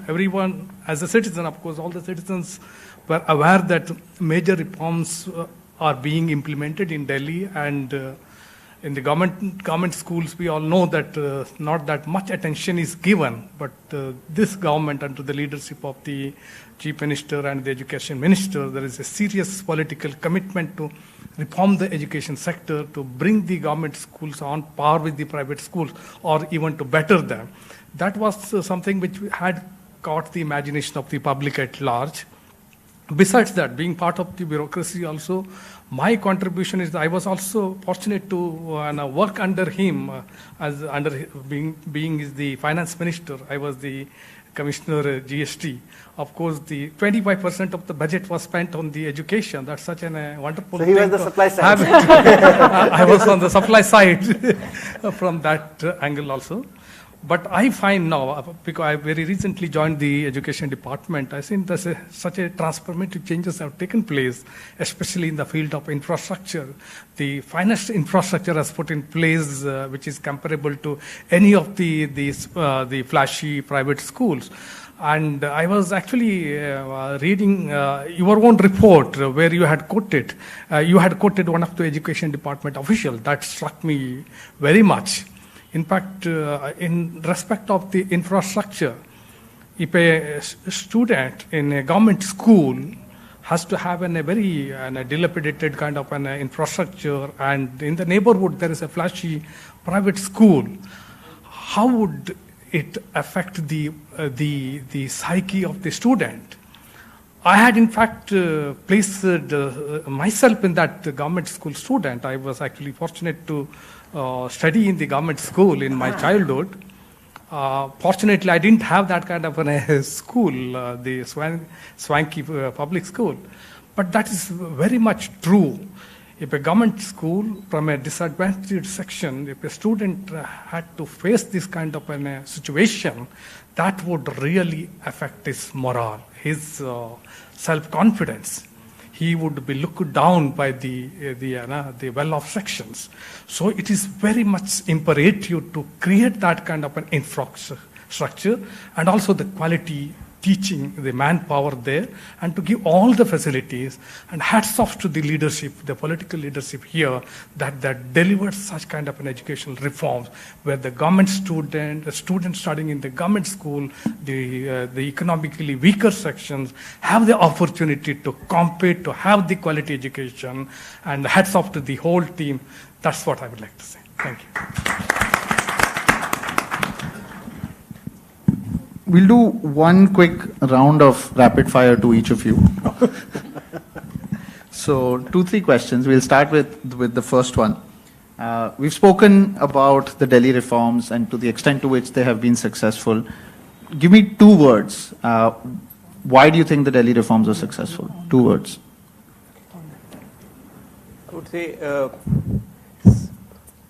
Speaker 10: everyone, as a citizen, of course, all the citizens were aware that major reforms are being implemented in Delhi, and in the government schools, we all know that not that much attention is given, but this government, under the leadership of the Chief Minister and the Education Minister, there is a serious political commitment to reform the education sector, to bring the government schools on par with the private schools, or even to better them. That was something which had caught the imagination of the public at large. Besides that, being part of the bureaucracy also, my contribution is I was also fortunate to work under him as under being is the finance minister. I was the commissioner GST. Of course, the 25% of the budget was spent on the education. That's such a wonderful thing.
Speaker 4: So he was the supply side.
Speaker 10: I was on the supply side from that angle also. But I find now, because I very recently joined the education department, I think there's such a transformative changes have taken place, especially in the field of infrastructure. The finest infrastructure has put in place, which is comparable to any of the flashy private schools. And I was actually reading your own report where you had quoted one of the education department officials. That struck me very much. In fact, in respect of the infrastructure, if a student in a government school has to have a very dilapidated kind of an infrastructure, and in the neighborhood there is a flashy private school, how would it affect the psyche of the student? I had in fact placed myself in that government school student. I was actually fortunate to study in the government school in my childhood. Fortunately, I didn't have that kind of a school, the swanky public school. But that is very much true. If a government school from a disadvantaged section, if a student had to face this kind of a situation, that would really affect his morale, his self-confidence. He would be looked down by the well-off sections. So it is very much imperative to create that kind of an infrastructure and also the quality teaching, the manpower there, and to give all the facilities. And hats off to the leadership, the political leadership here, that delivered such kind of an educational reforms, where the government student, the students studying in the government school, the economically weaker sections have the opportunity to compete, to have the quality education. And hats off to the whole team. That's what I would like to say. Thank you.
Speaker 8: We'll do one quick round of rapid fire to each of you. So 2-3 questions. We'll start with the first one. We've spoken about the Delhi reforms and to the extent to which they have been successful. Give me 2 words. Why do you think the Delhi reforms are successful? 2 words.
Speaker 2: I would say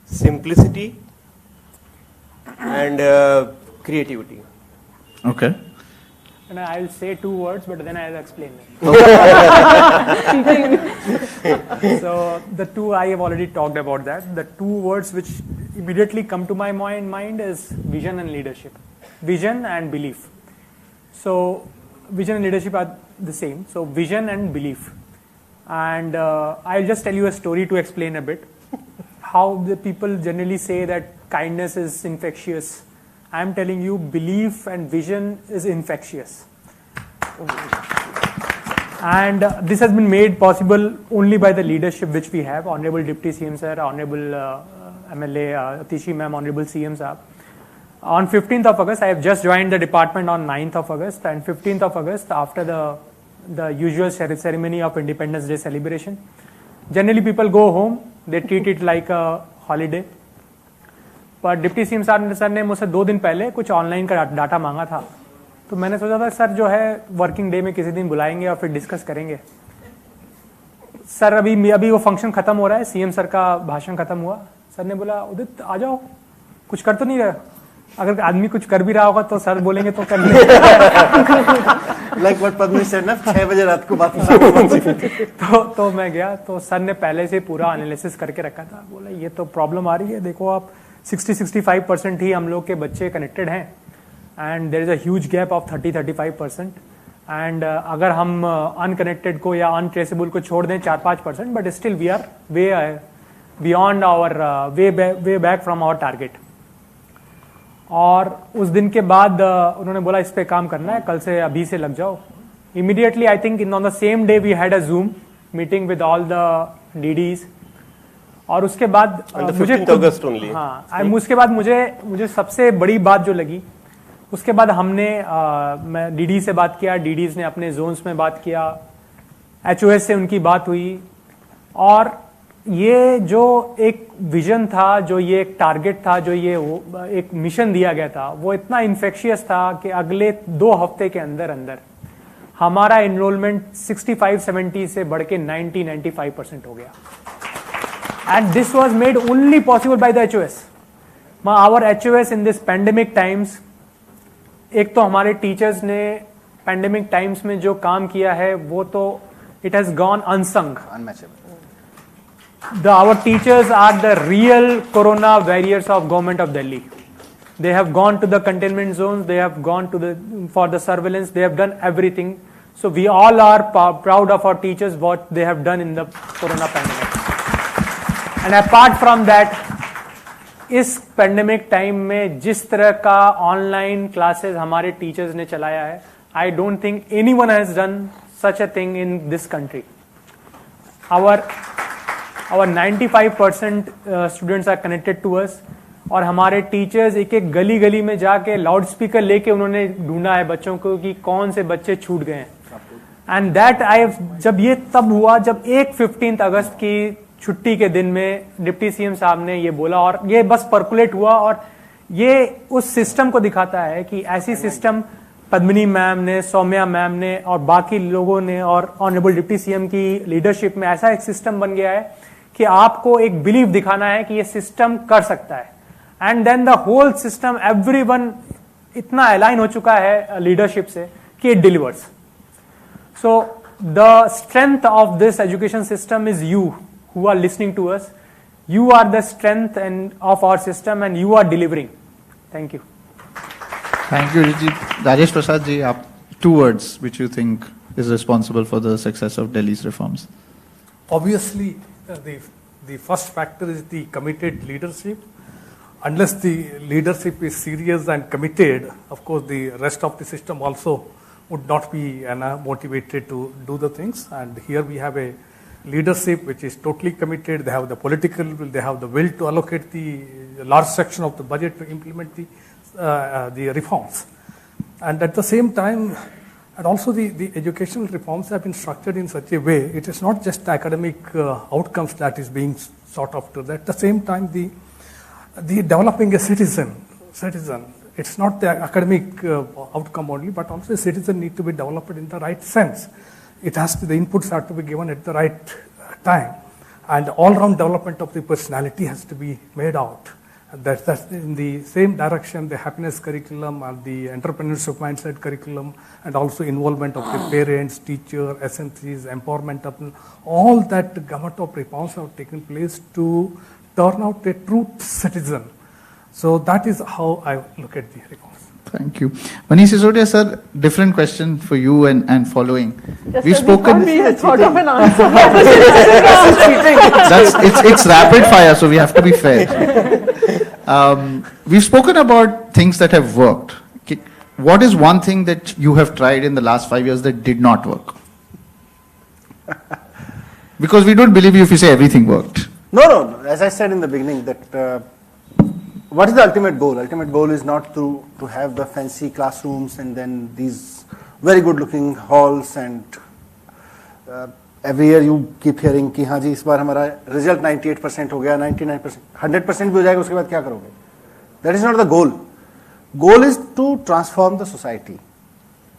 Speaker 2: simplicity and creativity.
Speaker 8: Okay.
Speaker 7: And I'll say 2 words, but then I'll explain them. So the 2, I have already talked about that. The 2 words which immediately come to my mind is vision and leadership. Vision and belief. So vision and leadership are the same. So vision and belief. And I'll just tell you a story to explain a bit. How the people generally say that kindness is infectious. I'm telling you, belief and vision is infectious. And this has been made possible only by the leadership which we have. Honorable Deputy CM Sir, Honorable MLA Atishi Ma'am, Honorable CM Sir. On 15th of August, I have just joined the department on 9th of August. And 15th of August, after the usual ceremony of Independence Day celebration, generally people go home, they treat it like a holiday. पर deputy CM sir ने मुझसे 2 दिन पहले कुछ online का data मांगा था, तो मैंने सोचा था सर जो है वर्किंग डे में किसी दिन बुलाएंगे और फिर डिस्कस करेंगे. सर अभी वो फंक्शन खत्म हो रहा है, सीएम सर का भाषण खत्म हुआ, सर ने बोला उदित आ जाओ, कुछ कर तो नहीं रहा, अगर आदमी कुछ कर भी रहा होगा तो सर बोलेंगे तो कर ले.
Speaker 4: लाइक व्हाट पद्मिनी सेड ना, 6 बजे रात को बात
Speaker 7: तो मैं गया, तो सर ने पहले से पूरा एनालिसिस करके रखा था. बोला ये तो प्रॉब्लम आ रही है, देखो आप 60-65% ही हम लोग के बच्चे कनेक्टेड हैं and there is a huge gap of 30-35%. And अगर हम अनकनेक्टेड को या अनट्रेसेबल को छोड़ दें 4-5%, but still we are way beyond our way back from our target. और उस दिन के बाद उन्होंने बोला इस पे काम करना है, कल से अभी से लग जाओ. Immediately I think on the same day we had a Zoom meeting with all the DDs. और उसके बाद मुझे उसके बाद मुझे सबसे बड़ी बात जो लगी, उसके बाद हमने मैं डीडी से बात किया, डीडीज ने अपने जोन्स में बात किया, एचओएस से उनकी बात हुई. और ये जो एक विजन था, जो ये एक टारगेट था, जो ये एक मिशन दिया गया था, वो इतना इन्फेक्शियस था कि अगले 2 हफ्ते के अंदर हमारा एनरोलमेंट 65-70 से बढ़ के 90-95% हो गया. And this was made only possible by the HOS. Our HOS in this pandemic times, एक तो हमारे टीचर्स ने पैंडेमिक टाइम्स में जो काम किया है वो तो it has gone unsung. Our teachers are the real corona warriors of government of Delhi. They have gone to the containment zones, they have gone to for the surveillance, they have done everything. So we all are proud of our teachers, what they have done in the corona pandemic. And apart from that, इस pandemic time में जिस तरह का online classes हमारे teachers ने चलाया है, I don't think anyone has done such a thing in this country. Our 95% students are connected to us. और हमारे टीचर्स एक गली गली में जाके लाउड स्पीकर लेके उन्होंने ढूंढा है बच्चों को कि कौन से बच्चे छूट गए हैं. एंड दैट जब ये तब हुआ जब 15 अगस्त की छुट्टी के दिन में डिप्टी सीएम साहब ने ये बोला, और ये बस पर्कुलेट हुआ. और ये उस सिस्टम को दिखाता है कि ऐसी सिस्टम पद्मिनी मैम ने, सौम्या मैम ने और बाकी लोगों ने और ऑनरेबल डिप्टी सीएम की लीडरशिप में ऐसा एक सिस्टम बन गया है कि आपको एक बिलीव दिखाना है कि ये सिस्टम कर सकता है, and then the whole system everyone इतना अलाइन हो चुका है लीडरशिप से कि it delivers. So the strength of this education system is you who are listening to us. You are the strength of our system and you are delivering. Thank you.
Speaker 8: Thank you, Rijit. Rajesh Prasad ji, 2 words which you think is responsible for the success of Delhi's reforms.
Speaker 10: Obviously, the first factor is the committed leadership. Unless the leadership is serious and committed, of course, the rest of the system also would not be motivated to do the things. And here we have a leadership which is totally committed. They have the political will, they have the will to allocate the large section of the budget to implement the reforms. And at the same time, and also the educational reforms have been structured in such a way, it is not just academic outcomes that is being sought after. At the same time, the developing a citizen, it's not the academic outcome only, but also a citizen need to be developed in the right sense. It has to, the inputs have to be given at the right time, and all-round development of the personality has to be made out. And that's in the same direction, the happiness curriculum and the entrepreneurship mindset curriculum, and also involvement of the parents, teacher, SMCs, empowerment of all that gamut of reforms have taken place to turn out a true citizen. So that is how I look at the reforms.
Speaker 8: Thank you. Manish Sisodia, sir, different question for you and following.
Speaker 6: Yes,
Speaker 8: We've
Speaker 6: sir,
Speaker 8: spoken.
Speaker 6: we thought of an answer.
Speaker 8: It's rapid fire, so we have to be fair. We've spoken about things that have worked. What is one thing that you have tried in the last 5 years that did not work? Because we don't believe you if you say everything worked.
Speaker 4: No. As I said in the beginning, that what is the ultimate goal? Ultimate goal is not to have the fancy classrooms and then these very good looking halls, and every year you keep hearing कि हाँ जी इस बार हमारा result 98% हो गया, 99%, 100% भी हो जाएगा, उसके बाद क्या करोगे? That is not the goal. Goal is to transform the society.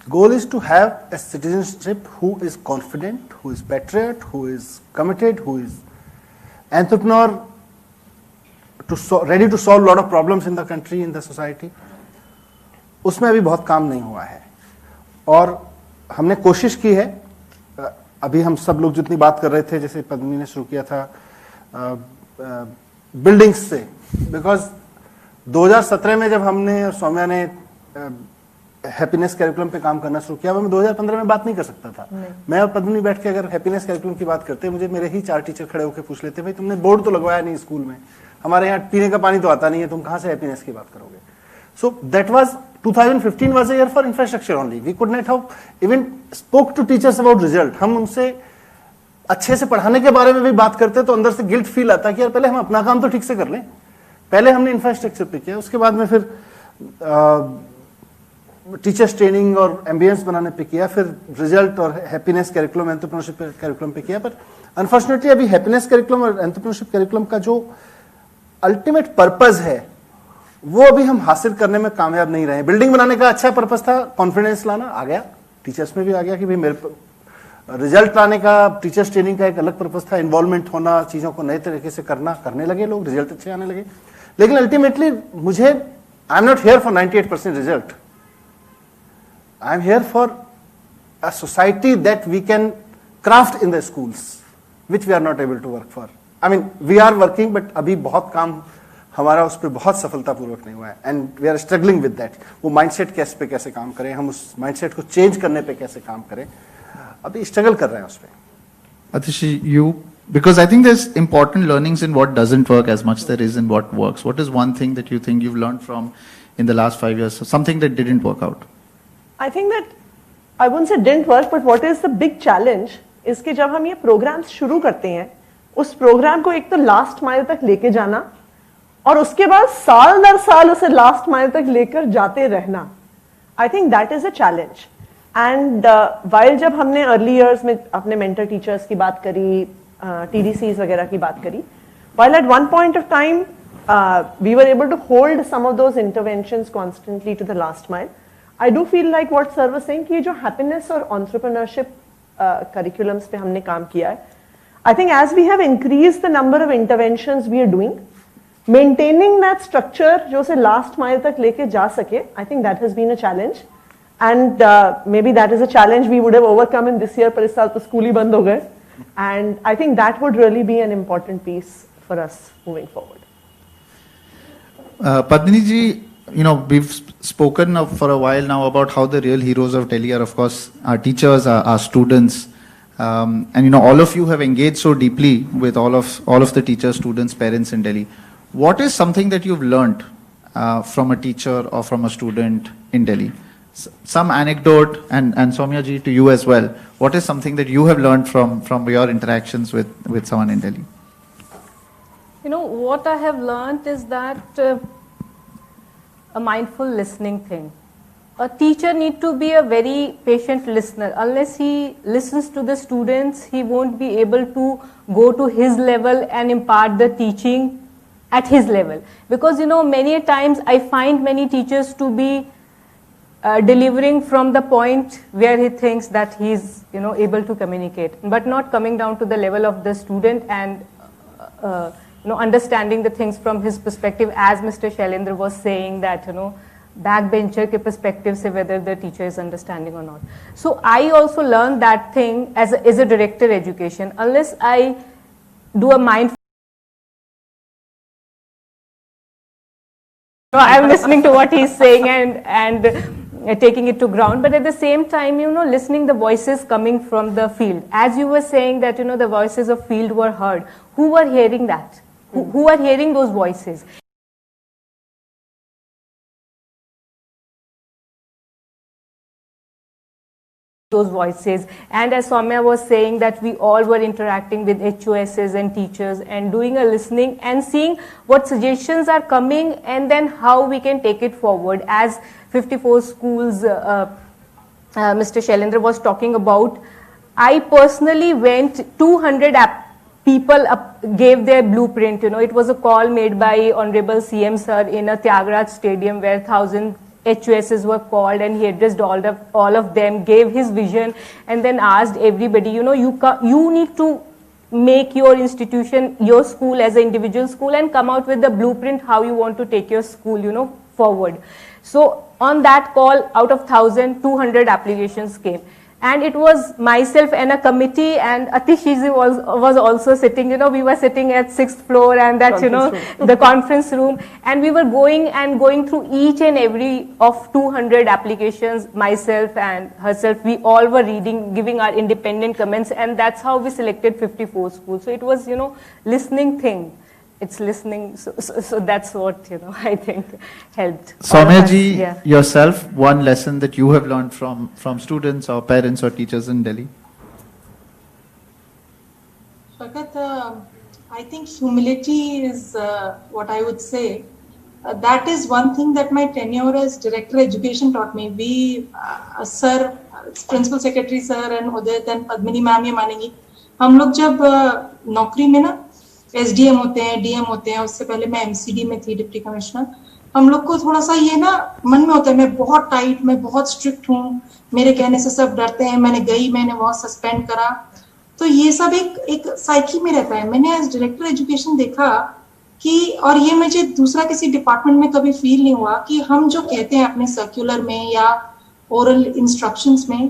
Speaker 4: Goal is to have a citizenship who is confident, who is patriot, who is committed, who is entrepreneur, ready to solve a lot of problems in the country, in the society. उसमें अभी बहुत काम नहीं हुआ है, और हमने कोशिश की है. अभी हम सब लोग जितनी बात कर रहे थे, जैसे पद्मिनी ने शुरू किया था बिल्डिंग्स से, बिकॉज 2017 में जब हमने और सौम्या ने हैप्पीनेस कैरिकुलम पे काम करना शुरू किया, मैं 2015 में बात नहीं कर सकता था. मैं और पद्मिनी बैठ के अगर हैप्पीनेस कैरिकुलम की बात करते, मुझे मेरे ही 4 टीचर खड़े होकर पूछ लेते, भाई तुमने बोर्ड तो लगवाया नहीं स्कूल में, हमारे यहाँ पीने का पानी तो आता नहीं है, तुम कहाँ से हैप्पीनेस की बात करोगे? So that was 2015 was a year for infrastructure only. We could not have even spoke to teachers about result. हम उनसे अच्छे से पढ़ाने के बारे में भी बात करते तो अंदर से गिल्ट फील आता कि यार पहले हम अपना काम तो ठीक से कर लें. पहले हमने इंफ्रास्ट्रक्चर पे किया, उसके बाद में फिर टीचर्स ट्रेनिंग और एम्बियंस बनाने पे किया, फिर रिजल्ट और हैप्पीनेस कैरिकुलम, एंटरप्रेन्योरशिप कैरिकुलम पे किया. पर अनफॉर्चुनेटली अभी हैप्पीनेस कैरिकुलम और एंटरप्रेन्योरशिप कैरिकुलम का जो अल्टीमेट पर्पज है वो अभी हम हासिल करने में कामयाब नहीं रहे. बिल्डिंग बनाने का अच्छा पर्पस था, कॉन्फिडेंस लाना आ गया, टीचर्स में भी आ गया कि भाई मेरे रिजल्ट लाने का, टीचर्स ट्रेनिंग का एक अलग पर्पस था, इन्वॉल्वमेंट होना, चीजों को नए तरीके से करने लगे लोग, रिजल्ट अच्छे आने लगे. लेकिन अल्टीमेटली मुझे, I am not here for 98% result, I am here for a society that we can craft in the schools which we are not able to work for. I mean we are working, but अभी बहुत काम हमारा उस पर बहुत सफलतापूर्वक नहीं हुआ है, and we are struggling with that. वो माइंडसेट पे कैसे काम करें, हम उस माइंडसेट को चेंज करने पे कैसे काम करें, अभी स्ट्रगल कर रहे हैं उस पे.
Speaker 8: Atish, you, because I think there's important learnings in what doesn't work as much there is in what works. What is one thing that you think you've learned from in the last 5 years, something that didn't work out?
Speaker 6: I think that I wouldn't say didn't work, but what is the big challenge is कि जब हम ये programmes शुरू करते हैं, उस programme को एक तो लास्ट माइल तक लेके जाना, और उसके बाद साल दर साल उसे लास्ट माइल तक लेकर जाते रहना. I think that is a challenge. And while जब हमने अर्ली ईयर्स में अपने मेंटर टीचर्स की बात करी, TDCs वगैरह की बात करी, while at one point of time we were able to hold some of those interventions constantly to the last mile. I do feel like what sir was saying कि ये जो happiness और entrepreneurship curriculums पे हमने काम किया है, I think as we have increased the number of interventions we are doing, maintaining that structure जो से last mile तक लेके जा सके, I think that has been a challenge. And maybe that is a challenge we would have overcome in this year, पर इस साल तो स्कूल ही बंद हो गए. And I think that would really be an important piece for us moving forward.
Speaker 8: Padmini ji, we've spoken for a while now about how the real heroes of Delhi are, of course, our teachers, our students. And all of you have engaged so deeply with all of the teachers, students, parents in Delhi. What is something that you've learned from a teacher or from a student in Delhi? Some anecdote, and Soumya ji, to you as well. What is something that you have learned from your interactions with someone in Delhi?
Speaker 5: What I have learned is that a mindful listening thing. A teacher needs to be a very patient listener. Unless he listens to the students, he won't be able to go to his level and impart the teaching at his level. Because, many a times I find many teachers to be delivering from the point where he thinks that he is, able to communicate, but not coming down to the level of the student and, understanding the things from his perspective, as Mr. Shailendra was saying that, backbencher ke perspective se whether the teacher is understanding or not. So I also learned that thing as a director education. Unless I do a mindful, I'm listening to what he's saying and taking it to ground, but at the same time, listening the voices coming from the field. As you were saying that, the voices of field were heard. Who were hearing that? Who are hearing those voices? Those voices. And as Soumya was saying that we all were interacting with HOSs and teachers and doing a listening and seeing what suggestions are coming and then how we can take it forward. As 54 schools Mr. Shailendra was talking about, I personally went 200 people gave their blueprint. It was a call made by Honorable CM Sir in a Tyagaraja Stadium where 1,000 HOSs were called, and he addressed all of them, gave his vision, and then asked everybody, you need to make your institution, your school as an individual school, and come out with the blueprint how you want to take your school, forward. So on that call, out of 1,000, 200 applications came. And it was myself and a committee, and Atishiji was also sitting, we were sitting at 6th floor and that, the conference room, and we were going through each and every of 200 applications, myself and herself. We all were reading, giving our independent comments, and that's how we selected 54 schools. So it was, listening thing. It's listening, so that's what, I think helped.
Speaker 8: Soumya ji, yourself, one lesson that you have learned from students or parents or teachers in Delhi?
Speaker 9: Bhagat, I think humility is what I would say. That is one thing that my tenure as Director Education taught me. We, Sir, Principal Secretary Sir and Udit and Padmini ma'am ये मानेंगी, हम लोग जब नौकरी में ना SDM होते हैं, DM होते हैं, उससे पहले मैं MCD में थी, डिप्टी कमिश्नर, हम लोग को थोड़ा सा ये ना मन में होता है मैं बहुत टाइट, मैं बहुत स्ट्रिक्ट हूँ, मेरे कहने से सब डरते हैं, मैंने वहाँ सस्पेंड करा, तो ये सब एक साइकी में रहता है. मैंने एज डायरेक्टर एजुकेशन देखा कि, और ये मुझे दूसरा किसी डिपार्टमेंट में कभी फील नहीं हुआ कि हम जो कहते हैं अपने सर्कुलर में या ओरल इंस्ट्रक्शंस में,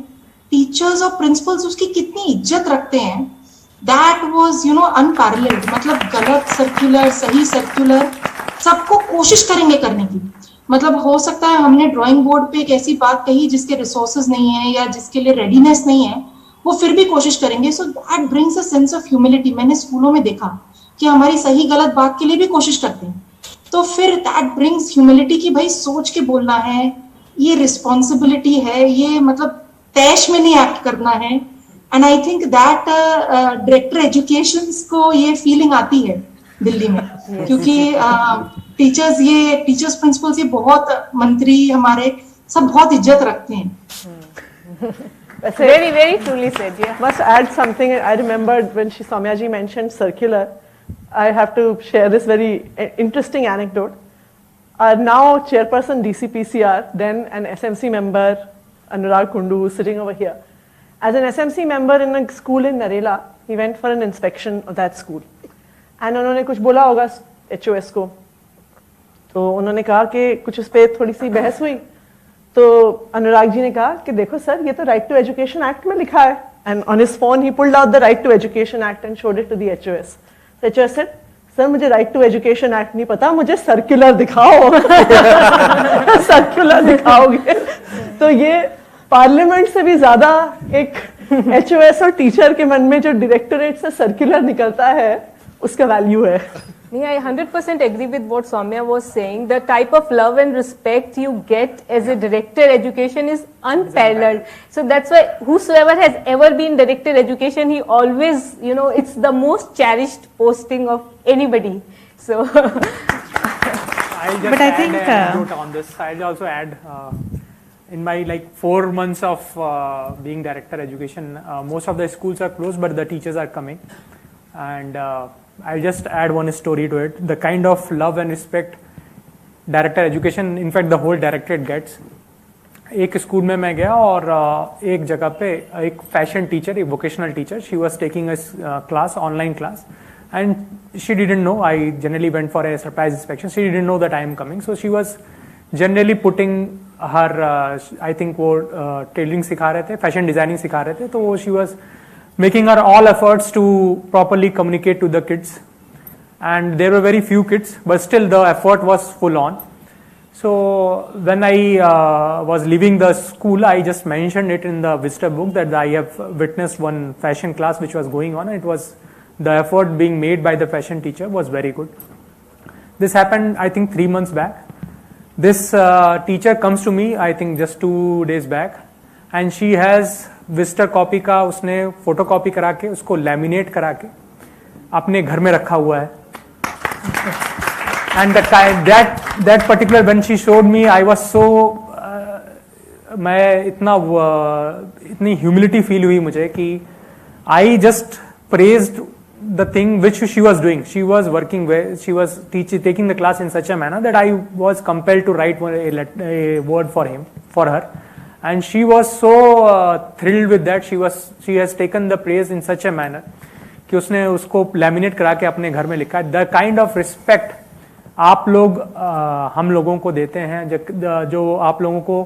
Speaker 9: टीचर्स और प्रिंसिपल्स उसकी कितनी इज्जत रखते हैं. That was, unparalleled. मतलब गलत सर्कुलर, सही सर्कुलर, सबको कोशिश करेंगे करने की. मतलब हो सकता है हमने ड्राइंग बोर्ड पे एक ऐसी बात कही जिसके रिसोर्सेज नहीं है या जिसके लिए रेडीनेस नहीं है, वो फिर भी कोशिश करेंगे. So that brings a sense of humility. मैंने स्कूलों में देखा कि हमारी सही गलत बात के लिए भी कोशिश करते हैं, तो फिर दैट ब्रिंग्स ह्यूमिलिटी कि भाई सोच के बोलना है, ये रिस्पॉन्सिबिलिटी है, ये मतलब तैश में नहीं एक्ट करना है. And I think that director education को ये फीलिंग आती है दिल्ली में, क्योंकि टीचर्स प्रिंसिपल्स ये बहुत, मंत्री हमारे सब बहुत इज्जत रखते हैं.
Speaker 6: Very, very truly said. Yeah. Must add something. I remembered when Soumya ji mentioned circular. I have to share this very interesting anecdote. Our now chairperson DCPCR, then an SMC member, Anurag Kundu, who's sitting over here. As an SMC member in a school in Narela, he went for an inspection of that school. And उन्होंने कुछ बोला होगा HOS को, तो उन्होंने कहा कि कुछ उस पर थोड़ी सी बहस हुई, तो अनुराग जी ने कहा कि देखो सर, ये तो राइट टू एजुकेशन एक्ट में लिखा है. And on his phone he pulled out the right to education act and showed it to the HOS. The HOS said, sir मुझे राइट टू एजुकेशन एक्ट नहीं पता, मुझे circular दिखाओ. Circular दिखाओगे तो ये पार्लियामेंट से भी ज्यादा एक HOS और टीचर के मन में जो डायरेक्टोरेट से सर्कुलर निकलता है उसका वैल्यू है.
Speaker 5: I 100% agree with what Soumya was saying. The type of love and respect you get as a director education is unparalleled. So that's why whosoever has ever been director education, he always, it's the most cherished posting of anybody. So.
Speaker 7: I'll just add a note on this. I'll also add, in my 4 months of being director education, most of the schools are closed, but the teachers are coming. And I'll just add one story to it. The kind of love and respect director education, in fact the whole directorate gets. एक school में मैं गया और एक जगह पे एक fashion teacher, एक vocational teacher, she was taking a class, online class, and she didn't know. I generally went for a surprise inspection. She didn't know that I am coming, so she was generally putting her, I think वो tailoring सिखा रहे थे, fashion designing सिखा रहे थे, तो वो she was making her all efforts to properly communicate to the kids, and there were very few kids, but still the effort was full on. So when I was leaving the school, I just mentioned it in the visitor book that I have witnessed one fashion class which was going on. It was the effort being made by the fashion teacher was very good. This happened, I think, 3 months back. This teacher comes to me, I think just 2 days back, and she has visitor copy का उसने photo copy करा के उसको laminate करा के अपने घर में रखा हुआ है. And that particular when she showed me, I was so, मैं इतनी ह्यूमिलिटी फील हुई मुझे कि I just praised the thing which she was doing. She was working, she was taking the class in such a manner that I was compelled to write a word for her. And she was so thrilled with that. She has taken the praise in such a manner कि उसने उसको laminate करा के अपने घर में लिखा है. द काइंड ऑफ रिस्पेक्ट आप लोग हम लोगों को देते हैं, जो आप लोगों को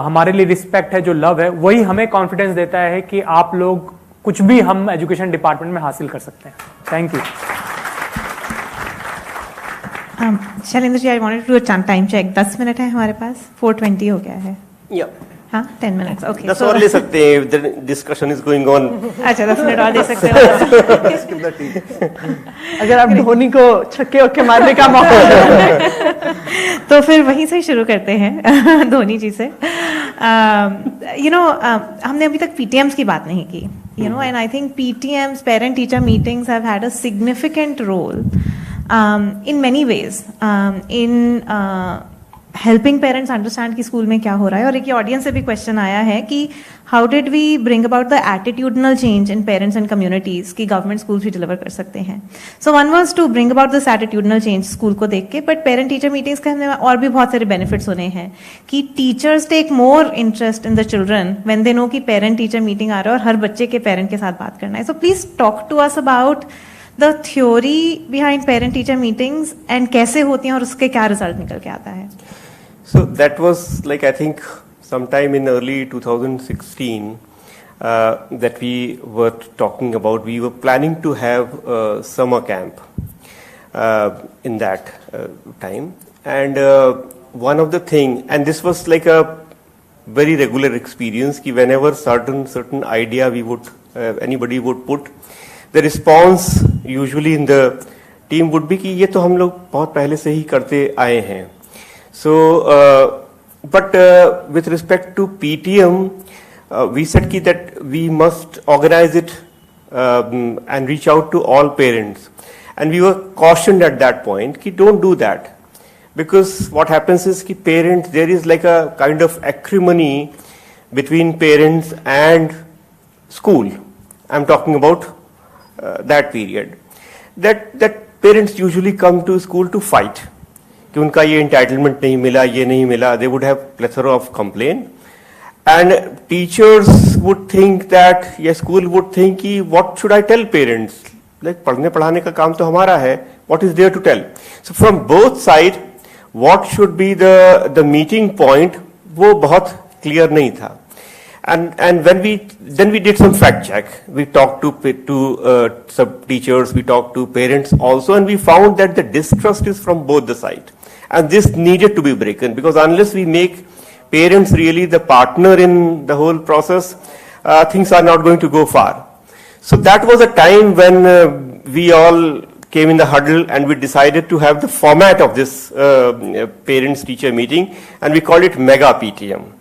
Speaker 7: हमारे लिए रिस्पेक्ट है, जो लव है, वही हमें कॉन्फिडेंस देता है कि आप लोग कुछ भी हम एजुकेशन डिपार्टमेंट में हासिल कर सकते हैं. Thank you.
Speaker 3: Shailendra ji, I wanted to do a time check. 10 minute है हमारे पास, 4:20 हो गया है. हाँ, 10 minutes. Okay.
Speaker 2: 10 और ले सकते हैं. The discussion is going on.
Speaker 3: अच्छा, 10 मिनट और दे सकते हो.
Speaker 6: अगर आप धोनी को छक्के वक्के मारने का मौका
Speaker 3: तो फिर वहीं से शुरू करते हैं धोनी जी से. हमने अभी तक PTMs की बात नहीं की. And I think PTMs, parent teacher meetings, have had a significant role in many ways in helping parents understand कि स्कूल में क्या हो रहा है. और एक ऑडियंस से भी क्वेश्चन आया है कि how did we bring about the attitudinal change in parents and communities कि गवर्नमेंट स्कूल भी डिलीवर कर सकते हैं. So one was to bring about this attitudinal change school को देख के, बट पेरेंट टीचर मीटिंग्स के हमने और भी बहुत सारे बेनिफिट्स सुने हैं कि teachers take more interest in the children when they know कि पेरेंट टीचर मीटिंग आ रहा है और हर बच्चे के पेरेंट के साथ बात करना है. So please talk to us about the theory behind parent teacher meetings and कैसे होती हैं और उसके क्या रिजल्ट निकल के आता है.
Speaker 2: So that was I think sometime in early 2016 that we were talking about. We were planning to have a summer camp in that time, and one of the thing, and this was like a very regular experience, कि whenever certain idea we would anybody would put, the response usually in the team would be कि ये तो हम लोग बहुत पहले से ही करते आए हैं. So, but with respect to PTM, we said that we must organize it and reach out to all parents. And we were cautioned at that point that don't do that. Because what happens is that parents, there is like a kind of acrimony between parents and school. I'm talking about that period. That parents usually come to school to fight. कि उनका ये entitlement नहीं मिला, ये नहीं मिला. They would have plethora of complaint. And teachers would think that, yes, school would think, what should I tell parents? Like, पढ़ने पढ़ाने का काम तो हमारा है. What is there to tell? So from both sides, what should be the meeting point? वो बहुत clear नहीं था. And when we did some fact check, we talked to some teachers, we talked to parents also, and we found that the distrust is from both the sides. And this needed to be broken, because unless we make parents really the partner in the whole process, things are not going to go far. So that was a time when we all came in the huddle and we decided to have the format of this parents-teacher meeting, and we called it Mega PTM.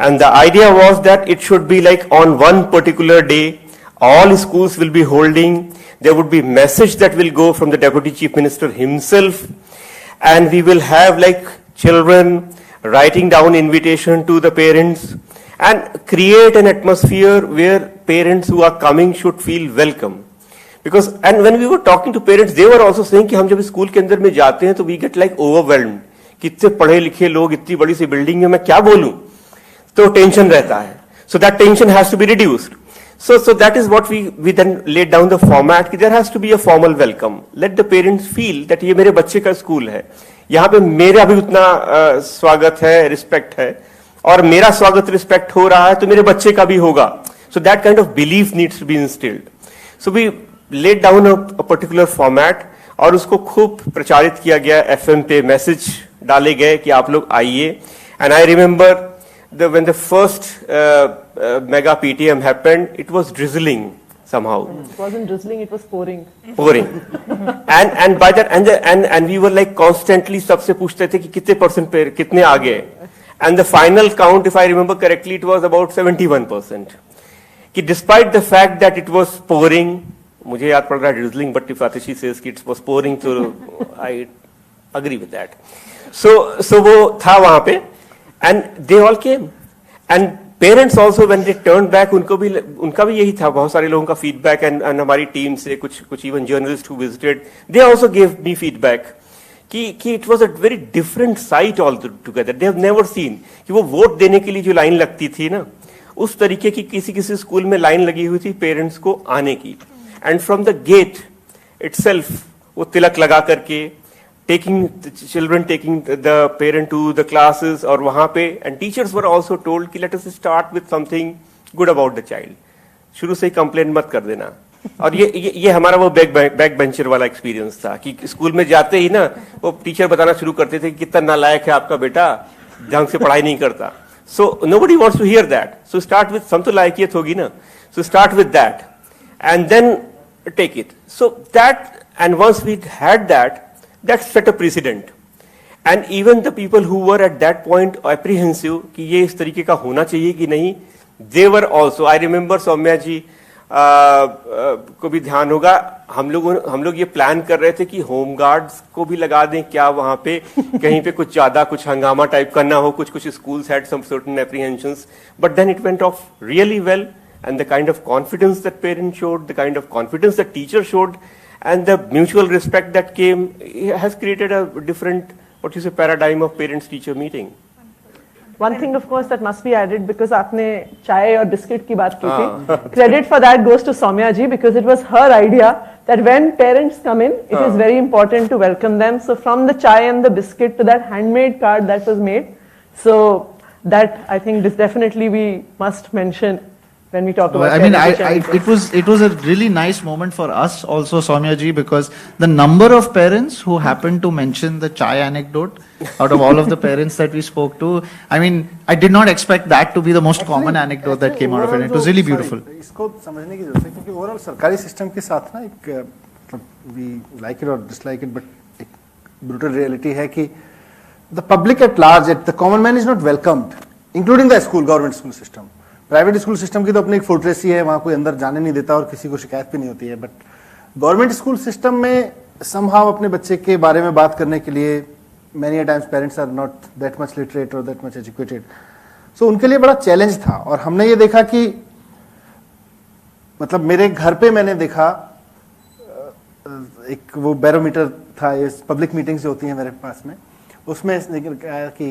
Speaker 2: And the idea was that it should be like on one particular day, all schools will be holding, there would be message that will go from the Deputy Chief Minister himself, and we will have like children writing down invitation to the parents and create an atmosphere where parents who are coming should feel welcome. Because, and when we were talking to parents, they were also saying कि हम जब school के अंदर में जाते हैं तो we get like overwhelmed. कितने पढ़े लिखे लोग, इतनी बड़ी सी बिल्डिंग में मैं क्या बोलूं? तो टेंशन रहता है. So that tension has to be reduced. So that is what we then laid down the format. कि there has to be a formal welcome. Let the parents feel that ये मेरे बच्चे का स्कूल है. यहाँ पे मेरा भी उतना स्वागत है, रिस्पेक्ट है, और मेरा स्वागत रिस्पेक्ट हो रहा है तो मेरे बच्चे का भी होगा. So that kind of belief needs to be instilled. So we laid down a particular format और उसको खूब प्रचारित किया गया. FM पे मैसेज डाले गए कि आप लोग आइए. And I remember when the first mega PTM happened, it was drizzling somehow.
Speaker 6: It wasn't drizzling, it was pouring.
Speaker 2: Pouring. And by that, and we were like constantly सबसे पूछते थे कि कितने % पे कितने आगे. And the final count, if I remember correctly, it was about 71%. कि despite the fact that it was pouring, मुझे याद पड़ रहा है drizzling, but if Atishi says कि it was pouring, so I agree with that. So वो था वहाँ पे. And they all came. And parents also, when they turned back, उनका भी यही था. बहुत सारे लोगों का feedback, and हमारी team से कुछ even journalists who visited, they also gave me feedback कि it was a very different sight altogether. They have never seen कि वो वोट देने के लिए जो लाइन लगती थी ना, उस तरीके की किसी स्कूल में लाइन लगी हुई थी पेरेंट्स को आने की. And from the gate itself, वो तिलक लगा करके taking the parent to the classes और वहाँ पे, and teachers were also told कि let us start with something good about the child. शुरू से ही कंप्लेन मत कर देना. और ये हमारा वो बैक बेंचर वाला एक्सपीरियंस था कि स्कूल में जाते ही ना वो टीचर बताना शुरू करते थे कि कितना नालायक है आपका बेटा, ढंग से पढ़ाई नहीं करता. So nobody wants to hear that. So start with some तो लायकियत होगी ना. So start with that and then take it. So that, and once we had that set a precedent. And even the people who were at that point apprehensive कि ये इस तरीके का होना चाहिए कि नहीं, they were also, I remember Saumya जी को भी ध्यान होगा, हम लोग ये प्लान कर रहे थे कि होम गार्ड्स को भी लगा दें क्या वहां पे, कहीं पे कुछ ज्यादा कुछ हंगामा टाइप करना हो. कुछ schools had some certain apprehensions, but then it went off really well, and the kind of confidence that parents showed, the kind of confidence that teachers showed, and the mutual respect that came has created a different, paradigm of parents-teacher meeting.
Speaker 6: One thing, of course, that must be added, because आपने चाय और biscuit की बात की थी. Credit for that goes to Soumya ji, because it was her idea that when parents come in, it is very important to welcome them. So from the chai and the biscuit to that handmade card that was made, so that I think this definitely we must mention when we talk about.
Speaker 8: I mean, it was a really nice moment for us also, Soumya ji, because the number of parents who happened to mention the chai anecdote out of all of the parents that we spoke to, I mean, I did not expect that to be the most common anecdote that came out of it. It was really beautiful.
Speaker 4: इसको समझने की जरूरत है क्योंकि overall सरकारी system के साथ ना एक we like it or dislike it, but एक brutal reality है कि the public at large, the common man is not welcomed, including the government school system. Private school system की तो अपनी एक फोर्ट्रेस ही है, वहां कोई अंदर जाने नहीं देता और किसी को शिकायत भी नहीं होती है. बट गवर्नमेंट स्कूल सिस्टम में समहाउ अपने बच्चे के बारे में बात करने के लिए many times parents are not that much literate और दैट मच एजुकेटेड. सो उनके लिए बड़ा चैलेंज था. और हमने ये देखा कि मतलब मेरे घर पे मैंने देखा एक वो बैरोमीटर था, ये पब्लिक मीटिंग्स जो होती हैं मेरे पास में, उसमें कि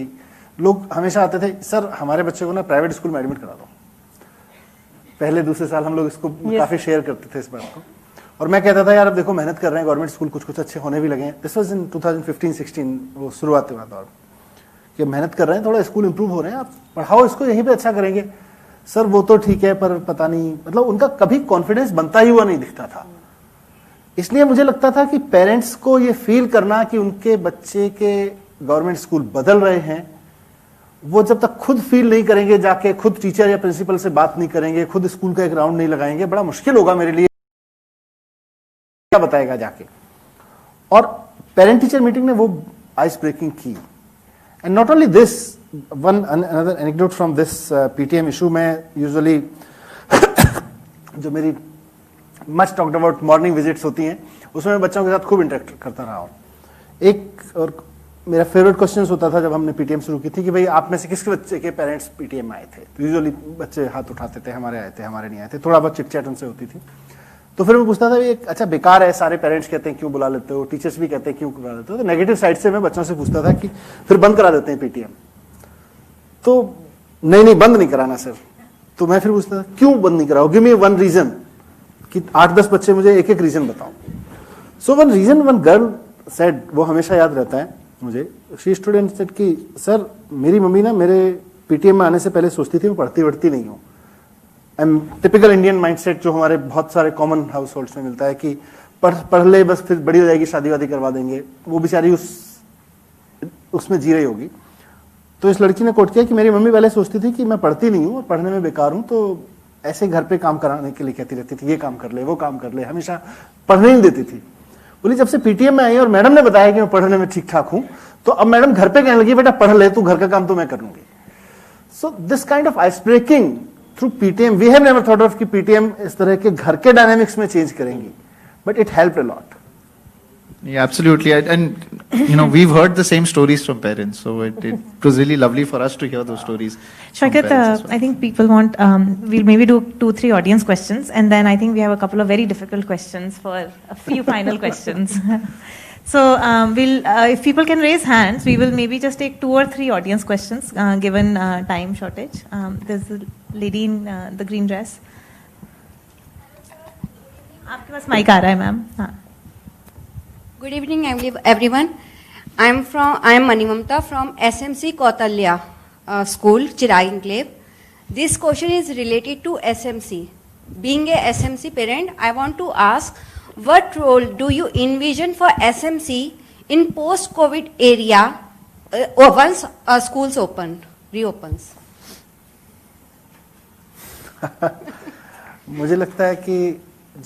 Speaker 4: लोग हमेशा आते थे, सर हमारे बच्चे को ना प्राइवेट स्कूल में एडमिट करा दो। पहले दूसरे साल हम लोग इसको काफी शेयर करते थे इस बात को, और मैं कहता था यार अब देखो मेहनत कर रहे हैं, गवर्नमेंट स्कूल कुछ कुछ अच्छे होने भी लगे हैं। दिस वाज इन 2015-16, वो शुरुआत हुआ दौर कि मेहनत कर रहे हैं, थोड़ा स्कूल इंप्रूव हो रहे हैं, आप पढ़ाओ इसको, यहीं पे अच्छा करेंगे। सर वो तो ठीक है पर पता नहीं, मतलब उनका कभी कॉन्फिडेंस बनता ही हुआ नहीं दिखता था। इसलिए मुझे लगता था कि पेरेंट्स को ये फील करना कि उनके बच्चे के गवर्नमेंट स्कूल बदल रहे हैं, वो जब तक खुद फील नहीं करेंगे, जाके खुद टीचर या प्रिंसिपल से बात नहीं करेंगे, खुद स्कूल का एक राउंड नहीं लगाएंगे, बड़ा मुश्किल होगा मेरे लिए, क्या बताएगा जाके। और पेरेंट टीचर मीटिंग ने वो आइस ब्रेकिंग की। And not only this, one another anecdote from this PTM issue, मैं यूजुअली जो मेरी much talked about morning visits होती हैं, उसमें मैं बच्चों के साथ खूब इंटरेक्ट करता रहा हूँ। एक और मेरा फेवरेट क्वेश्चन होता था जब हमने पीटीएम शुरू की थी कि भाई आप में से किसके बच्चे के पेरेंट्स पीटीएम आए थे। तो यूजुअली बच्चे हाथ उठाते थे, हमारे आए थे, हमारे नहीं आए थे, थोड़ा बहुत चिट चैट उनसे होती थी। तो फिर मैं पूछता था अच्छा बेकार है, सारे पेरेंट्स कहते हैं क्यों बुला लेते हो, टीचर्स भी कहते हैं क्यों बुला लेते हो। तो नेगेटिव साइड से मैं बच्चों से पूछता था कि फिर बंद करा देते हैं पीटीएम। तो नहीं बंद नहीं कराना सर। तो मैं फिर पूछता था क्यों बंद नहीं कराओ, गिव मी वन रीजन, कि 8-10 बच्चे मुझे एक एक रीजन बताओ। So one reason one girl said, वो हमेशा याद रहता है मुझे। शी स्टूडेंट सेड कि सर मेरी मम्मी ना मेरे पीटीएम में आने से पहले सोचती थी मैं पढ़ती वढ़ती नहीं हूँ। टिपिकल इंडियन माइंडसेट जो हमारे बहुत सारे कॉमन हाउस होल्ड्स में मिलता है कि पढ़ ले बस, फिर बड़ी हो जाएगी शादी वादी करवा देंगे, वो बेचारी उसमें जी रही होगी। तो इस लड़की ने कोट किया कि मेरी मम्मी पहले सोचती थी कि मैं पढ़ती नहीं हूँ और पढ़ने में बेकार हूँ, तो ऐसे घर पे काम कराने के लिए कहती रहती थी, ये काम कर ले वो काम कर ले, हमेशा पढ़ने नहीं देती थी। बोली जब से पीटीएम में आई और मैडम ने बताया कि मैं पढ़ने में ठीक ठाक हूं, तो अब मैडम घर पे कहने लगी बेटा पढ़ ले, तू घर का काम तो मैं कर लूंगी। So this kind of ice breaking through PTM, we have never thought of कि पीटीएम इस तरह के घर के डायनामिक्स में चेंज करेंगी, but it helped a lot.
Speaker 8: Yeah, absolutely. And we've heard the same stories from parents, so it was really lovely for us to hear those stories.
Speaker 3: Shaukat, I think people want, we'll maybe do 2-3 audience questions, and then I think we have a couple of very difficult questions for a few final questions. So if people can raise hands, we will maybe just take 2 or 3 audience questions, given time shortage. There's a lady in the green dress. आपके पास mic आ रहा है ma'am. हाँ।
Speaker 11: Good evening, everyone. I am Mani Mamta from SMC Kautalya School, Chirag Enclave. This question is related to SMC. Being a SMC parent, I want to ask, what role do you envision for SMC in post-COVID area once schools reopens?
Speaker 4: मुझे लगता है कि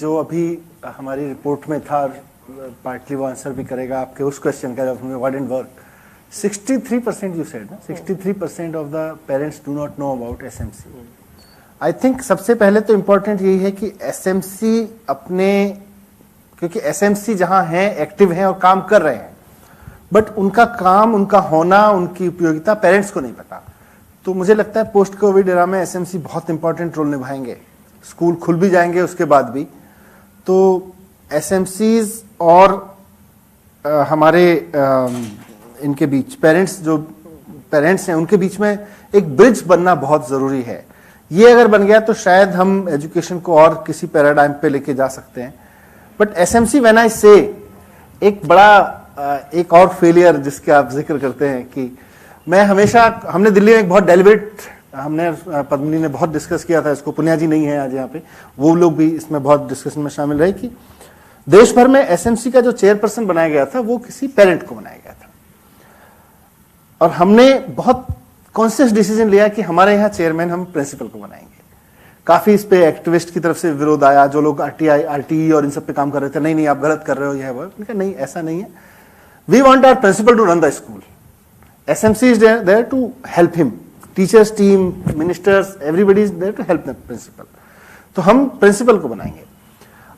Speaker 4: जो अभी हमारी report में था, partly वो आंसर भी करेगा आपके उस क्वेश्चन का, जब हमने what and work, 63% you said ना, 63% of the parents do not know about SMC. I think सबसे पहले तो इम्पोर्टेंट यही है कि एसएमसी अपने, क्योंकि एसएमसी जहां हैं एक्टिव हैं और काम कर रहे हैं, बट उनका काम, उनका होना, उनकी उपयोगिता पेरेंट्स को नहीं पता। तो मुझे लगता है पोस्ट कोविड एरा में एसएमसी बहुत इंपॉर्टेंट रोल निभाएंगे। स्कूल खुल भी जाएंगे उसके बाद भी, तो एसएमसीज और हमारे इनके बीच पेरेंट्स हैं उनके बीच में एक ब्रिज बनना बहुत जरूरी है। ये अगर बन गया तो शायद हम एजुकेशन को और किसी पैराडाइम पे लेके जा सकते हैं। बट एसएमसी व्हेन आई से, एक बड़ा एक और फेलियर जिसके आप जिक्र करते हैं कि मैं हमेशा, हमने दिल्ली में एक बहुत डेलिब्रेट, हमने पद्मिनी ने बहुत डिस्कस किया था इसको, पुनिया जी नहीं है आज यहाँ पे, वो लोग भी इसमें बहुत डिस्कशन में शामिल रहे कि देश भर में एसएमसी का जो चेयरपर्सन बनाया गया था वो किसी पेरेंट को बनाया गया था, और हमने बहुत कॉन्शियस डिसीजन लिया कि हमारे यहाँ चेयरमैन हम प्रिंसिपल को बनाएंगे। काफी इस पे एक्टिविस्ट की तरफ से विरोध आया, जो लोग आरटीई और इन सब पे काम कर रहे थे, नहीं आप गलत कर रहे हो, यह है वो। नहीं, ऐसा नहीं है। We want our principal to run the school, SMC is there to help him, teachers team, ministers, everybody is there to help the principal. तो हम प्रिंसिपल को बनाएंगे।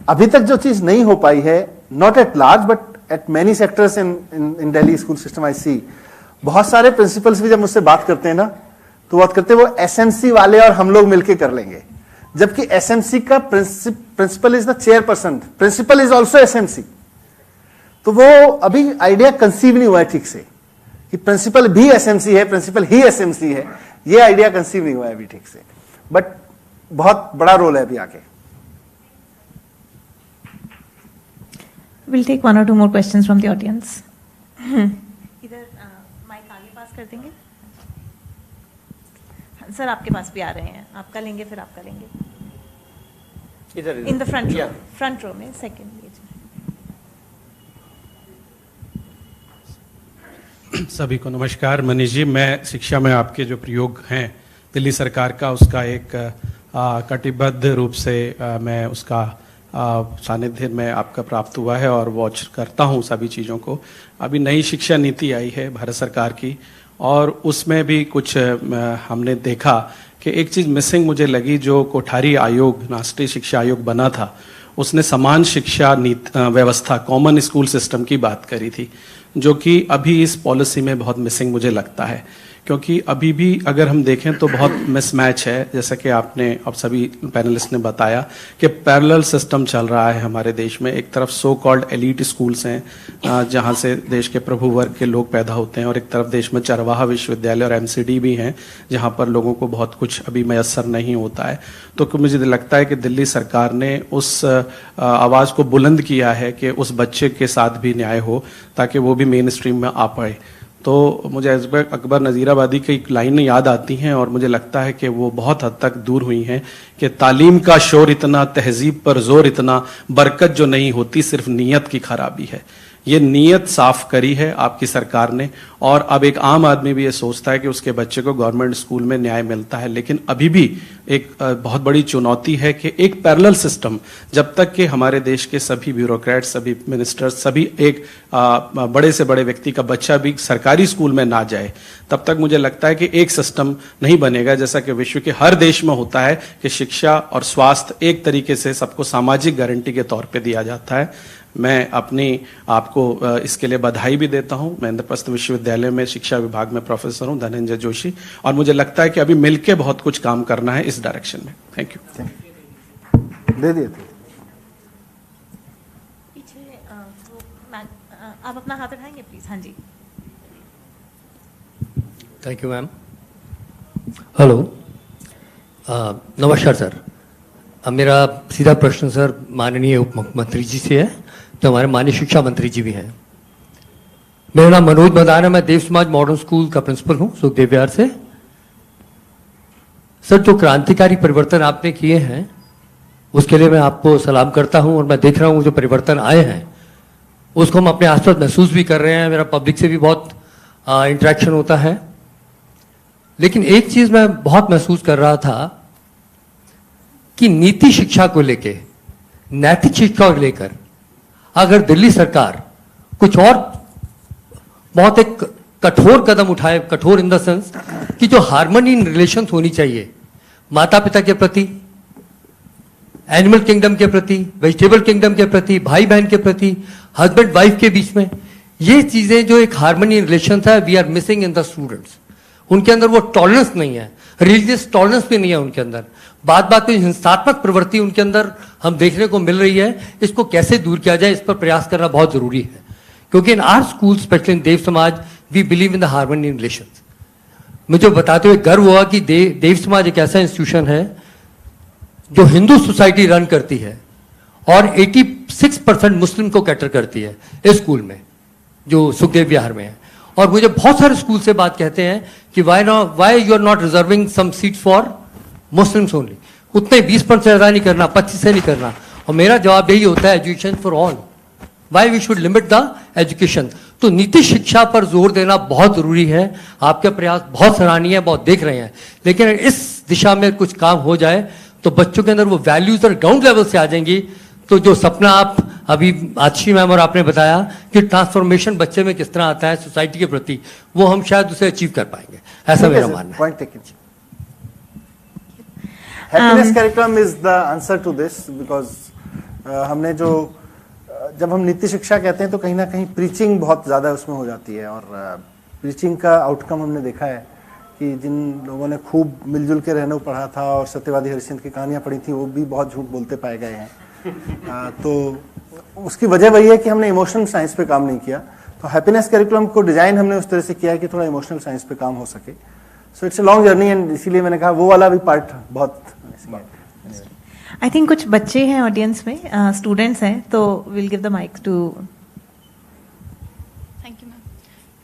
Speaker 4: अभी तक जो चीज नहीं हो पाई है, not at large but at many sectors in Delhi school system, I see बहुत सारे प्रिंसिपल्स भी जब मुझसे बात करते हैं ना, तो बात करते हैं वो एसएमसी वाले और हम लोग मिलके कर लेंगे, जबकि एसएमसी का principal is the chairperson, principal is also SMC. तो वो अभी आइडिया कंसीव नहीं हुआ है ठीक से कि प्रिंसिपल भी एसएमसी है, प्रिंसिपल ही एसएमसी है, ये आइडिया कंसीव नहीं हुआ है अभी ठीक से, बट बहुत बड़ा रोल है अभी आगे।
Speaker 3: We'll take one or two more questions from the audience. इधर माइक आगे पास कर देंगे। सर आपके पास भी आ रहे हैं, आपका लेंगे फिर आपका लेंगे।
Speaker 2: इधर
Speaker 3: इन द फ्रंट रो में सेकंड पेज।
Speaker 12: सभी को नमस्कार। मनीष जी, मैं शिक्षा में आपके जो प्रयोग हैं दिल्ली सरकार का, उसका एक कटिबद्ध रूप से मैं उसका सानिध्य में आपका प्राप्त हुआ है और वॉच करता हूँ सभी चीज़ों को। अभी नई शिक्षा नीति आई है भारत सरकार की, और उसमें भी कुछ हमने देखा कि एक चीज़ मिसिंग मुझे लगी, जो कोठारी आयोग, राष्ट्रीय शिक्षा आयोग बना था, उसने समान शिक्षा व्यवस्था, कॉमन स्कूल सिस्टम की बात करी थी, जो कि अभी इस पॉलिसी में बहुत मिसिंग मुझे लगता है। क्योंकि अभी भी अगर हम देखें तो बहुत मिसमैच है, जैसा कि आपने अब सभी पैनलिस्ट ने बताया कि पैरेलल सिस्टम चल रहा है हमारे देश में। एक तरफ सो कॉल्ड एलीट स्कूल्स हैं जहां से देश के प्रभु वर्ग के लोग पैदा होते हैं, और एक तरफ देश में चरवाहा विश्वविद्यालय और एमसीडी भी हैं जहां पर लोगों को बहुत कुछ अभी मैसर नहीं होता है। तो मुझे लगता है कि दिल्ली सरकार ने उस आवाज़ को बुलंद किया है कि उस बच्चे के साथ भी न्याय हो, ताकि वो भी मेन स्ट्रीम में आ पाए। तो मुझे अकबर नज़ीराबादी की एक लाइन याद आती हैं, और मुझे लगता है कि वो बहुत हद तक दूर हुई हैं कि तालीम का शोर इतना, तहजीब पर जोर इतना, बरकत जो नहीं होती सिर्फ नीयत की खराबी है। ये नीयत साफ करी है आपकी सरकार ने, और अब एक आम आदमी भी ये सोचता है कि उसके बच्चे को गवर्नमेंट स्कूल में न्याय मिलता है। लेकिन अभी भी एक बहुत बड़ी चुनौती है कि एक पैरेलल सिस्टम, जब तक कि हमारे देश के सभी ब्यूरोक्रेट्स, सभी मिनिस्टर्स, सभी एक बड़े से बड़े व्यक्ति का बच्चा भी सरकारी स्कूल में ना जाए, तब तक मुझे लगता है कि एक सिस्टम नहीं बनेगा, जैसा कि विश्व के हर देश में होता है कि शिक्षा और स्वास्थ्य एक तरीके से सबको सामाजिक गारंटी के तौर पर दिया जाता है। मैं अपनी आपको इसके लिए बधाई भी देता हूं। मैं इंद्रप्रस्थ विश्वविद्यालय में शिक्षा विभाग में प्रोफेसर हूं, धनंजय जोशी, और मुझे लगता है कि अभी मिलके बहुत कुछ काम करना है इस डायरेक्शन में। Thank you.
Speaker 4: दे दिए
Speaker 3: पीछे आप अपना हाथ उठाएंगे प्लीज। हाँ जी,
Speaker 13: थैंक यू मैम। हेलो, नमस्कार सर। अब मेरा सीधा प्रश्न सर माननीय उप मुख्यमंत्री जी से है, तो हमारे माननीय शिक्षा मंत्री जी भी हैं। मेरा नाम मनोज मदान है, मैं देव समाज मॉडर्न स्कूल का प्रिंसिपल हूं, सुखदेव विहार से। सर, जो क्रांतिकारी परिवर्तन आपने किए हैं उसके लिए मैं आपको सलाम करता हूं, और मैं देख रहा हूं जो परिवर्तन आए हैं उसको हम अपने आसपास महसूस भी कर रहे हैं। मेरा पब्लिक से भी बहुत इंटरेक्शन होता है। लेकिन एक चीज मैं बहुत महसूस कर रहा था कि नीति शिक्षा को लेके, नैतिक शिक्षा को लेकर अगर दिल्ली सरकार कुछ और बहुत एक कठोर कदम उठाए, कठोर इन द सेंस कि जो हार्मनी इन रिलेशंस होनी चाहिए माता पिता के प्रति, एनिमल किंगडम के प्रति, वेजिटेबल किंगडम के प्रति, भाई बहन के प्रति, हस्बैंड वाइफ के बीच में, ये चीजें जो एक हार्मनी इन रिलेशन है, we are missing in the students. उनके अंदर वो टॉलरेंस नहीं है, रिलीजियस टॉलरेंस भी नहीं है उनके अंदर। बात बात में हिंसात्मक प्रवृत्ति उनके अंदर हम देखने को मिल रही है। इसको कैसे दूर किया जाए, इस पर प्रयास करना बहुत जरूरी है, क्योंकि in our school, especially in Dev Samaj, we believe in the harmony in relations. मुझे बताते हुए गर्व हुआ कि देव समाज एक ऐसा इंस्टीट्यूशन है जो हिंदू सोसाइटी रन करती है और 86% मुस्लिम को कैटर करती है इस स्कूल में जो सुखदेव विहार में है। और मुझे बहुत सारे स्कूल से बात कहते हैं कि why you are not reserving some seats for Muslims only. उतने 20% ज्यादा नहीं करना, 25 से नहीं करना। और मेरा जवाब यही होता है, education for all, why we should limit the education. तो नीति शिक्षा पर जोर देना बहुत जरूरी है। आपके प्रयास बहुत सराहनीय है, बहुत देख रहे हैं, लेकिन इस दिशा में कुछ काम हो जाए तो बच्चों के अंदर वो वैल्यूज और ग्राउंड लेवल से आ जाएंगी। तो जो सपना आप अभी आशी मैम और आपने बताया कि ट्रांसफॉर्मेशन बच्चे में किस तरह आता है सोसाइटी के प्रति, वो हम शायद उसे अचीव कर पाएंगे, ऐसा मेरा मानना है।
Speaker 4: Happiness curriculum is the answer to this, because हमने जो जब हम नीति शिक्षा कहते हैं तो कहीं ना कहीं प्रीचिंग बहुत ज्यादा उसमें हो जाती है, और प्रीचिंग का आउटकम हमने देखा है कि जिन लोगों ने खूब मिलजुल के रहना पढ़ा था और सत्यवादी हरिश्चंद्र की कहानियां पढ़ी थी, वो भी बहुत झूठ बोलते पाए गए हैं। तो उसकी वजह वही है कि हमने इमोशनल साइंस पे काम नहीं किया। तो हैप्पीनेस करिकुलम को डिजाइन हमने उस तरह से किया है कि थोड़ा इमोशनल साइंस पे काम हो सके. So it's a long journey and इसीलिए मैंने कहा वो वाला भी पार्ट बहुत.
Speaker 3: आई थिंक कुछ बच्चे हैं ऑडियंस में, स्टूडेंट्स हैं, तो will give the mic to.
Speaker 14: Thank you,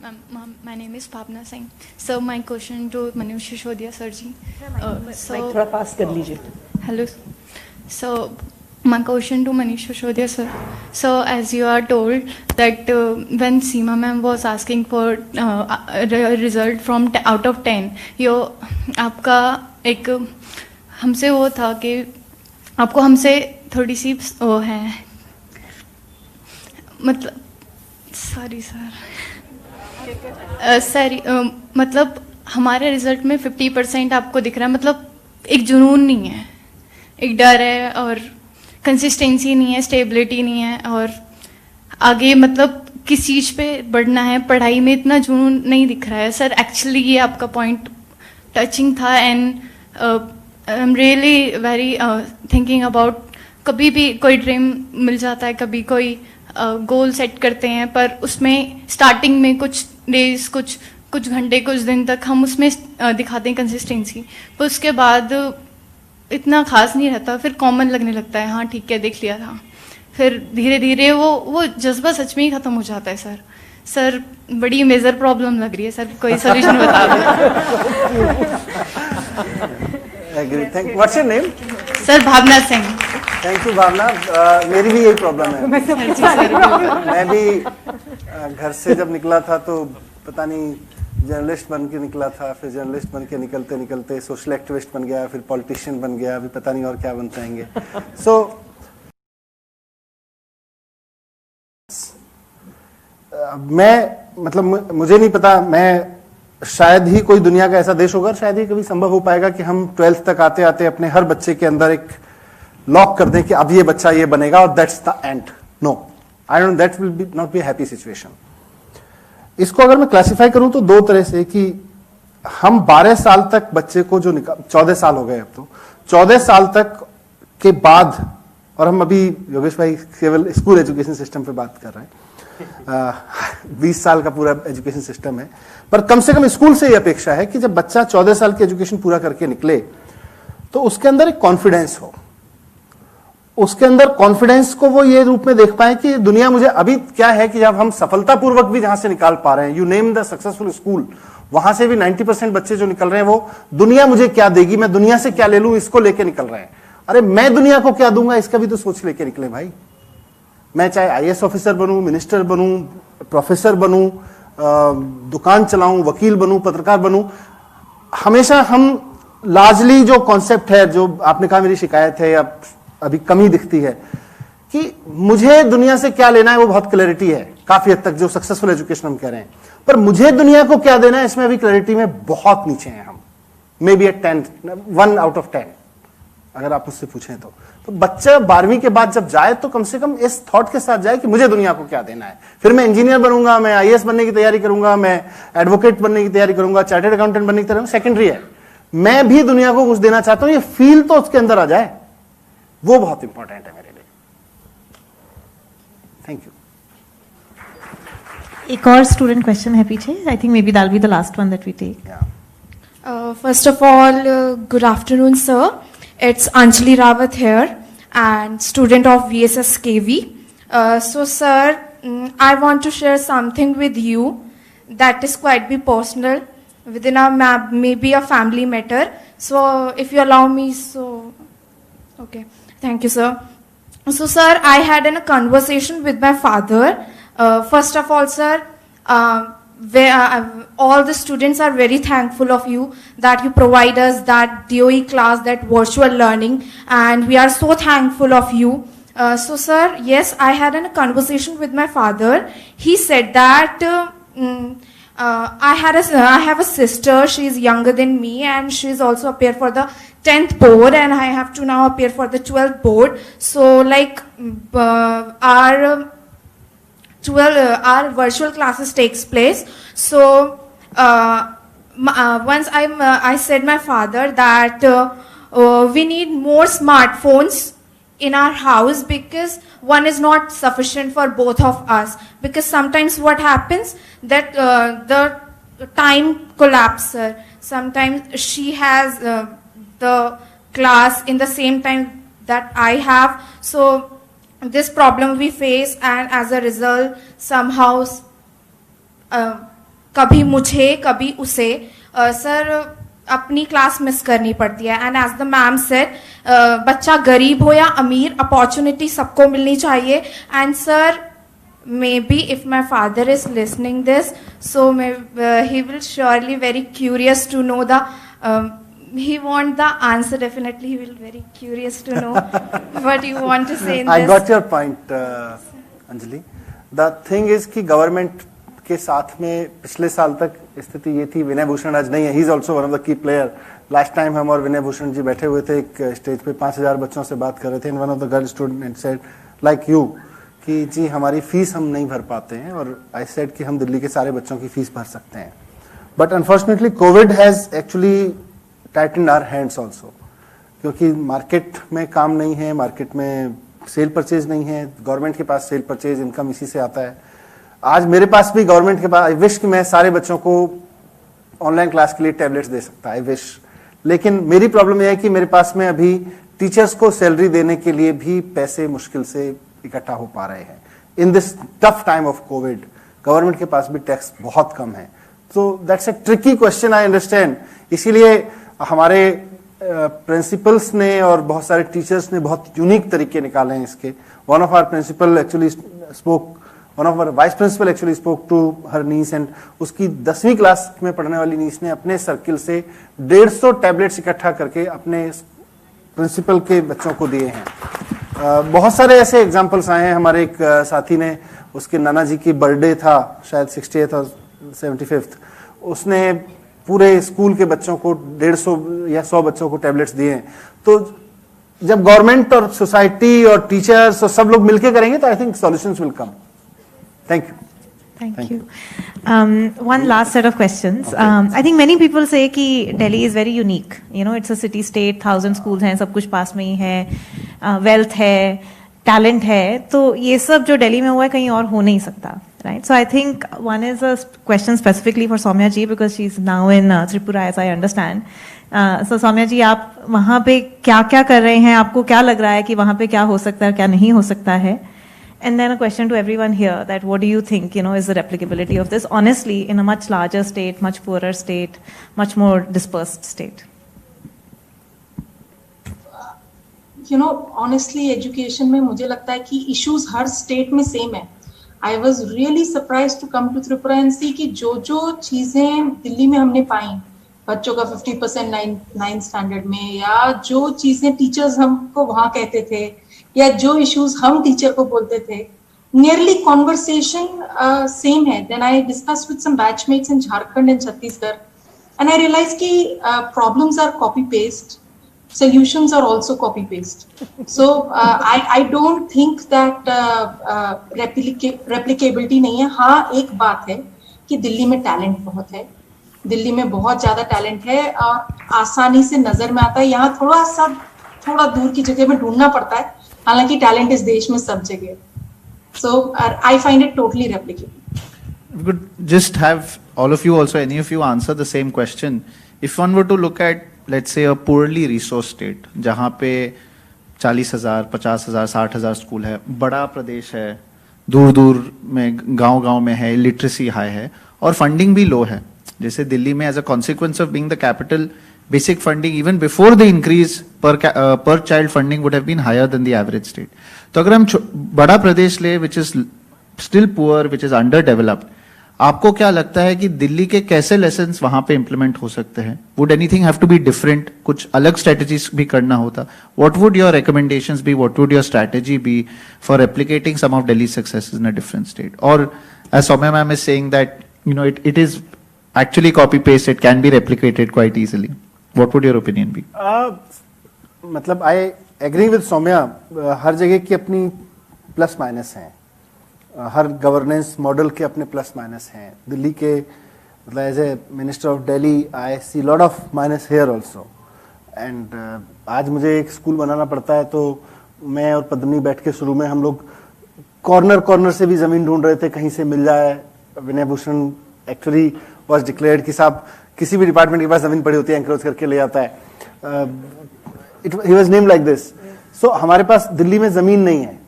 Speaker 14: ma'am. Ma'am, my name is Bhavna Singh. So my question to Manish Shishodia sir ji.
Speaker 6: Mic थोड़ा पास कर लीजिए.
Speaker 14: Hello. So my question to Manish Shishodia sir. So as you are told that when Seema ma'am was asking for result from out of 10, आपका एक हमसे वो था कि आपको हमसे थोड़ी सी वो है, मतलब सॉरी सर मतलब हमारे रिजल्ट में 50% आपको दिख रहा है, मतलब एक जुनून नहीं है, एक डर है और कंसिस्टेंसी नहीं है, स्टेबिलिटी नहीं है और आगे मतलब किस चीज़ पे बढ़ना है, पढ़ाई में इतना जुनून नहीं दिख रहा है सर. एक्चुअली ये आपका पॉइंट टचिंग था and I am really very thinking about. कभी भी कोई ड्रीम मिल जाता है, कभी कोई गोल सेट करते हैं, पर उसमें स्टार्टिंग में कुछ डेज, कुछ घंटे, कुछ दिन तक हम उसमें दिखाते हैं कंसिस्टेंसी, पर उसके बाद इतना खास नहीं रहता, फिर कॉमन लगने लगता है, हाँ ठीक है देख लिया था. फिर धीरे धीरे वो जज्बा सच में ही खत्म हो जाता है सर. सर बड़ी मेजर प्रॉब्लम लग रही है सर, कोई सोल्यूशन बता दो.
Speaker 4: Agree. Thank. What's your name?
Speaker 14: Sir Bhavna Singh.
Speaker 4: Thank you Bhavna. मेरी भी यही प्रॉब्लम है. मैं भी घर से जब निकला था तो पता नहीं जर्नलिस्ट बन के निकला था, फिर जर्नलिस्ट बन के निकलते निकलते सोशल एक्टिविस्ट बन गया, फिर पॉलिटिशियन बन गया, अभी पता नहीं और क्या बन पाएंगे. सो मैं मतलब मुझे नहीं पता, मैं शायद ही कोई दुनिया का ऐसा देश होगा, शायद ही कभी संभव हो पाएगा कि हम 12th तक आते आते अपने हर बच्चे के अंदर एक लॉक कर दें कि अब ये बच्चा ये बनेगा और that's the end. No, I don't, that will be not be a happy situation. इसको अगर मैं क्लासिफाई करूं तो दो तरह से, कि हम 12 साल तक बच्चे को जो 14 साल हो गए अब तो, 14 साल तक के बाद, और हम अभी योगेश भाई केवल स्कूल एजुकेशन सिस्टम पे बात कर रहे हैं, 20 साल का पूरा एजुकेशन सिस्टम है, पर कम से कम स्कूल से ये अपेक्षा है कि जब बच्चा 14 साल की एजुकेशन पूरा करके निकले तो उसके अंदर एक कॉन्फिडेंस हो. उसके अंदर कॉन्फिडेंस को वो ये रूप में देख पाए कि दुनिया मुझे अभी क्या है, कि जब हम सफलतापूर्वक भी जहां से निकाल पा रहे हैं, you name the successful school, वहां से भी 90% बच्चे जो निकल रहे हैं वो दुनिया मुझे क्या देगी, मैं दुनिया से क्या ले लूं, इसको लेके निकल रहे हैं. अरे मैं दुनिया को क्या दूंगा, इसका भी तो सोच लेके निकले भाई. मैं चाहे आईएएस ऑफिसर बनूं, मिनिस्टर बनूं, प्रोफेसर बनूं, दुकान चलाऊं, वकील बनूं, पत्रकार बनूं, हमेशा हम लार्जली जो कॉन्सेप्ट है, जो आपने कहा मेरी शिकायत है या अभी कमी दिखती है, कि मुझे दुनिया से क्या लेना है, वो बहुत क्लैरिटी है काफी हद तक, जो सक्सेसफुल एजुकेशन हम कह रहे हैं. पर मुझे दुनिया को क्या देना है, इसमें अभी क्लैरिटी में बहुत नीचे हैं हम. मे बी 1 out of 10 अगर आप मुझसे पूछें तो बच्चा 12वीं के बाद जब जाए तो कम से कम इस थॉट के साथ जाए कि मुझे दुनिया को क्या देना है. फिर मैं इंजीनियर बनूंगा, मैं आईएएस बनने की तैयारी करूंगा, मैं एडवोकेट बनने की तैयारी करूंगा, चार्टर्ड अकाउंटेंट बनने की तैयारी, सेकेंडरी है. मैं भी दुनिया को कुछ देना चाहता हूं, ये फील तो उसके अंदर आ जाए, वो बहुत इंपॉर्टेंट है मेरे लिए. Thank you.
Speaker 3: एक और स्टूडेंट क्वेश्चन है पीछे. I think may be that will be the last one that we take.
Speaker 15: First of all, good afternoon, sir. It's Anjali Rawat here, and student of VSS KV. So, sir, I want to share something with you that is quite be personal within maybe a family matter. So, if you allow me, so okay. Thank you, sir. So, sir, I had a conversation with my father. First of all, sir, all the students are very thankful of you that you provide us that DOE class, that virtual learning, and we are so thankful of you. So, sir, yes, I had a conversation with my father. He said that I have a sister. She is younger than me, and she is also appeared for the 10th board, and I have to now appear for the 12th board. So, like our virtual classes takes place. So once I said my father that we need more smartphones in our house, because one is not sufficient for both of us. Because sometimes what happens that the time collapses. Sometimes she has the class in the same time that I have. So this problem we face, and as a result somehow कभी मुझे कभी उसे sir अपनी class miss करनी पड़ती है. And as the ma'am said, बच्चा गरीब हो या अमीर, अपॉर्चुनिटी सबको मिलनी चाहिए. And sir, may be if my father is listening this, so he will surely very curious to know the he want the answer. Definitely he will very curious to know what you want to say in
Speaker 4: I
Speaker 15: this.
Speaker 4: got your point, Anjali. The thing is कि government के साथ में पिछले साल तक स्थिति ये थी. विनय भूषण आज नहीं है, he is also one of the key player. Last time हम और विनय भूषण जी बैठे हुए थे एक स्टेज पे, 5000 बच्चों से बात कर रहे थे. And one of the girl student said like you कि जी हमारी फीस हम नहीं भर पाते हैं. और आई सेड कि हम दिल्ली के सारे बच्चों की फीस भर सकते हैं. But unfortunately Covid has actually tighten our hands also, क्योंकि मार्केट में काम नहीं है, मार्केट में सेल परचेज नहीं है. गवर्नमेंट के पास सेल परचेज इनकम इसी से आता है. आज मेरे पास भी गवर्नमेंट के पास, आई विश कि मैं सारे बच्चों को ऑनलाइन क्लास के लिए टैबलेट्स दे सकता, आई विश. लेकिन मेरी प्रॉब्लम यह है कि मेरे पास में अभी टीचर्स को सैलरी देने के लिए भी पैसे मुश्किल से इकट्ठा हो पा रहे हैं. In this tough time of Covid government के पास भी टैक्स बहुत कम है. तो that's a tricky question, I understand. इसीलिए हमारे प्रिंसिपल्स ने और बहुत सारे टीचर्स ने बहुत यूनिक तरीके निकाले हैं इसके. One of our principal actually spoke, one of our vice principal actually spoke to her niece, and उसकी 10वीं क्लास में पढ़ने वाली नीस ने अपने सर्किल से 150 टैबलेट्स इकट्ठा करके अपने प्रिंसिपल के बच्चों को दिए हैं. बहुत सारे ऐसे एग्जाम्पल्स आए हैं. हमारे एक साथी ने, उसके नाना जी की बर्थडे था शायद 68th और 75th, उसने पूरे स्कूल के बच्चों को 150 या 100 बच्चों को टैबलेट्स दिए हैं. तो जब गवर्नमेंट और सोसाइटी और टीचर्स और सब लोग मिलकर करेंगे तो I think solutions will come. Thank you.
Speaker 3: Thank you. One last set of questions. I think many people say कि Delhi is very unique. You know, it's a city state, 1000 schools हैं, सब कुछ पास में ही है, wealth है, talent है. तो ये सब जो दिल्ली में हुआ है कहीं और हो नहीं सकता, right? So I think one is a question specifically for Soumya ji, because she is now in Tripura, as I understand. So Soumya ji, आप वहाँ पे क्या क्या कर रहे हैं? आपको क्या लग रहा है कि वहाँ पे क्या हो सकता है, क्या नहीं हो सकता है? And then a question to everyone here, that what do you think, you know, is the replicability of this, honestly, in a much larger state, much poorer state, much more dispersed state?
Speaker 9: You know, honestly, education में मुझे लगता है कि issues हर state में same है. I was really surprised to come to Tripura and see कि जो चीजें दिल्ली में हमने पाई, बच्चों का 50% 9th standard में, या जो चीजें टीचर्स हमको वहाँ कहते थे, या जो इश्यूज हम टीचर को बोलते थे, नियरली कॉन्वर्सेशन सेम है. Then I discuss with some batchmates in Jharkhand and Chhattisgarh, and I realize कि problems are copy paste, solutions are also copy paste. So I don't think that replicability नहीं है. हाँ, एक बात है कि दिल्ली में टैलेंट बहुत है, दिल्ली में बहुत ज्यादा टैलेंट है और आसानी से नजर में आता है. यहाँ थोड़ा दूर की जगह में ढूंढना पड़ता है, हालांकि टैलेंट इस देश में सब जगह. So I find it totally replicable.
Speaker 8: We could just have all of you, also any of you, answer the same question. If one were to look at, let's say, a poorly resourced state, जहाँ पे 40,000, 50,000, 60,000 school है, बड़ा प्रदेश है, दूर दूर में गांव में है, लिटरेसी हाई है और फंडिंग भी लो है. जैसे दिल्ली में, as a consequence of being the capital, basic funding even before the increase per child funding would have been higher than the average state. तो अगर हम बड़ा प्रदेश ले, which is still poor, which is underdeveloped, आपको क्या लगता है कि दिल्ली के कैसे lessons वहां पे implement हो सकते हैं? Would anything have to be different? कुछ अलग strategies भी करना होता? What would your recommendations be? What would your strategy be for replicating some of Delhi's successes in a different state? Or as Soumya ma'am is saying that, you know, it is actually copy paste, it can be replicated quite easily. What would your opinion be?
Speaker 4: मतलब I agree with Soumya. हर जगह की अपनी plus minus हैं, हर governance model के अपने plus minus हैं. दिल्ली के मतलब as a minister of Delhi I see lot of minus here also. And आज मुझे एक स्कूल बनाना पड़ता है तो मैं और पद्मनी बैठ के शुरू में हम लोग कॉर्नर से भी जमीन ढूंढ रहे थे, कहीं से मिल जाए. विनय भूषण एक्चुअली वॉज डिक्लेयर्ड कि साहब किसी भी डिपार्टमेंट के पास जमीन पड़ी होती है एंक्रोच करके ले आता है. He was named like this. So हमारे पास दिल्ली में जमीन नहीं है,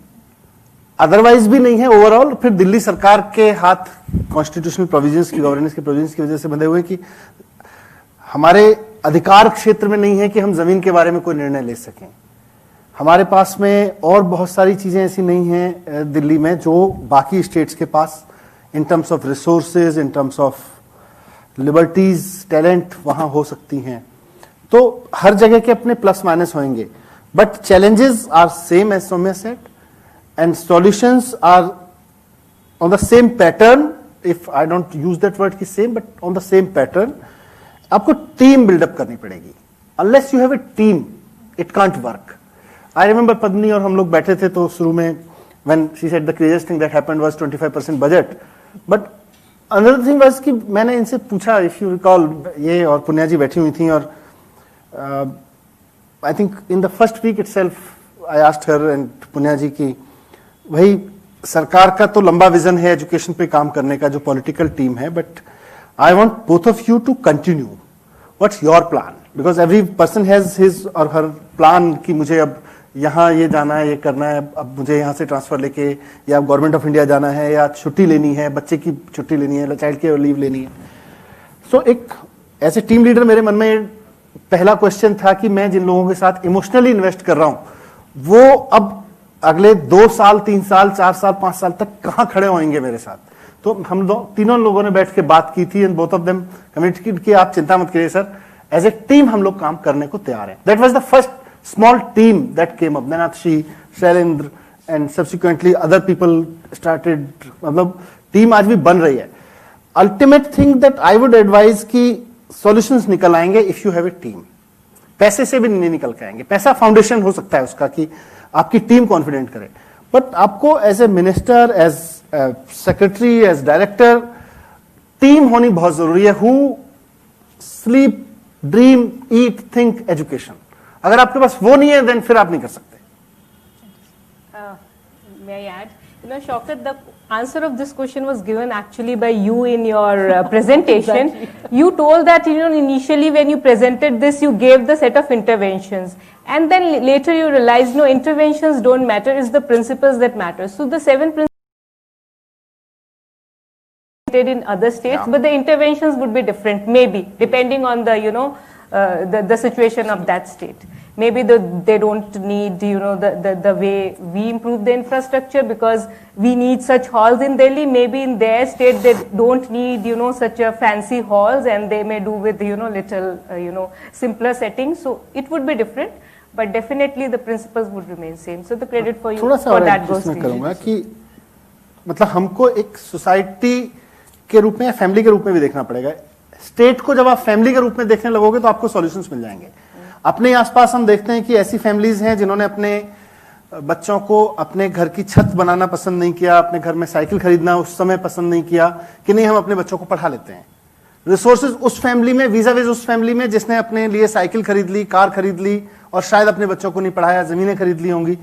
Speaker 4: अदरवाइज भी नहीं है ओवरऑल. फिर दिल्ली सरकार के हाथ कॉन्स्टिट्यूशनल प्रोविजंस की, गवर्नेंस के प्रोविजंस की वजह से बंधे हुए कि हमारे अधिकार क्षेत्र में नहीं है कि हम जमीन के बारे में कोई निर्णय ले सकें. हमारे पास में और बहुत सारी चीजें ऐसी नहीं हैं दिल्ली में जो बाकी स्टेट्स के पास, in terms of resources, in terms of liberties, talent वहां हो सकती हैं. तो हर जगह के अपने प्लस माइनस होंगे, but challenges are same as Saumya said and solutions are on the same pattern. If I don't use that word की same, but on the same pattern. आपको टीम बिल्डअप करनी पड़ेगी. Unless you have a team it can't work. I remember Padmini और हम लोग बैठे थे तो शुरू में when she said the craziest thing that happened was 25% budget. But another thing was कि मैंने इनसे पूछा, इफ यू रिकॉल, ये और पुण्या जी बैठी हुई थी और I think in the first week itself I asked her and Punya ji की, भाई सरकार का तो लंबा विजन है एजुकेशन पे काम करने का, जो पॉलिटिकल टीम है, but I want both of you to continue. What's your plan? Because every person has his or her plan कि मुझे अब यहाँ ये जाना है, ये करना है, अब मुझे यहाँ से ट्रांसफर लेके या गवर्नमेंट ऑफ इंडिया जाना है, या छुट्टी लेनी है, बच्चे की छुट्टी लेनी है, चाइल्ड केयर लीव लेनी है. सो एक ऐसे टीम लीडर मेरे मन में पहला क्वेश्चन था कि मैं जिन लोगों के साथ इमोशनली इन्वेस्ट कर रहा हूं वो अब अगले 2 साल, 3 साल, 4 साल, 5 साल तक कहां खड़े होंगे मेरे साथ. तो हम तीनों लोगों ने बैठ के बात की थी and both of them committed कि आप चिंता मत करिए सर, एज ए टीम हम लोग काम करने को तैयार हैं. That was the first small team that came up. Then Atshi, Shailendra and subsequently other people started. मतलब टीम आज भी बन रही है. Ultimate thing that I would advise कि solutions निकल आएंगे if you have a team. पैसे से भी नहीं निकल के आएंगे. पैसा फाउंडेशन हो सकता है उसका कि आपकी टीम कॉन्फिडेंट करे, बट आपको as a minister, as secretary, as director team होनी बहुत जरूरी है. Who sleep, dream, eat, think education. अगर आपके पास वो नहीं है देन फिर आप नहीं कर सकते.
Speaker 5: May I add? Shaukat, the answer of this question was given actually by you in your presentation. Exactly. You told that initially when you presented this, you gave the set of interventions, and then later you realized no, interventions don't matter. It's the principles that matter. So the 7 principles in other states, but the interventions would be different, maybe depending on the the situation of that state. Maybe they don't need the way we improve the infrastructure because we need such halls in Delhi. Maybe in their state they don't need such a fancy halls, and they may do with little simpler settings. So it would be different, but definitely the principles would remain same. So the credit for you for that goes to you.
Speaker 4: करूंगा कि मतलब हमको एक society के रूप में या family के रूप में भी देखना पड़ेगा. स्टेट को जब आप फैमिली के रूप में देखने लगोगे तो आपको सॉल्यूशंस मिल जाएंगे. अपने आसपास हम देखते हैं कि ऐसी फैमिलीज हैं जिन्होंने अपने बच्चों को अपने घर की छत बनाना पसंद नहीं किया, अपने घर में साइकिल खरीदना उस समय पसंद नहीं किया कि नहीं हम अपने बच्चों को पढ़ा लेते हैं. रिसोर्सेज उस फैमिली में वीजा वेज उस फैमिली में जिसने अपने लिए साइकिल खरीद ली, कार खरीद ली और शायद अपने बच्चों को नहीं पढ़ाया, जमीनें खरीद ली होंगी.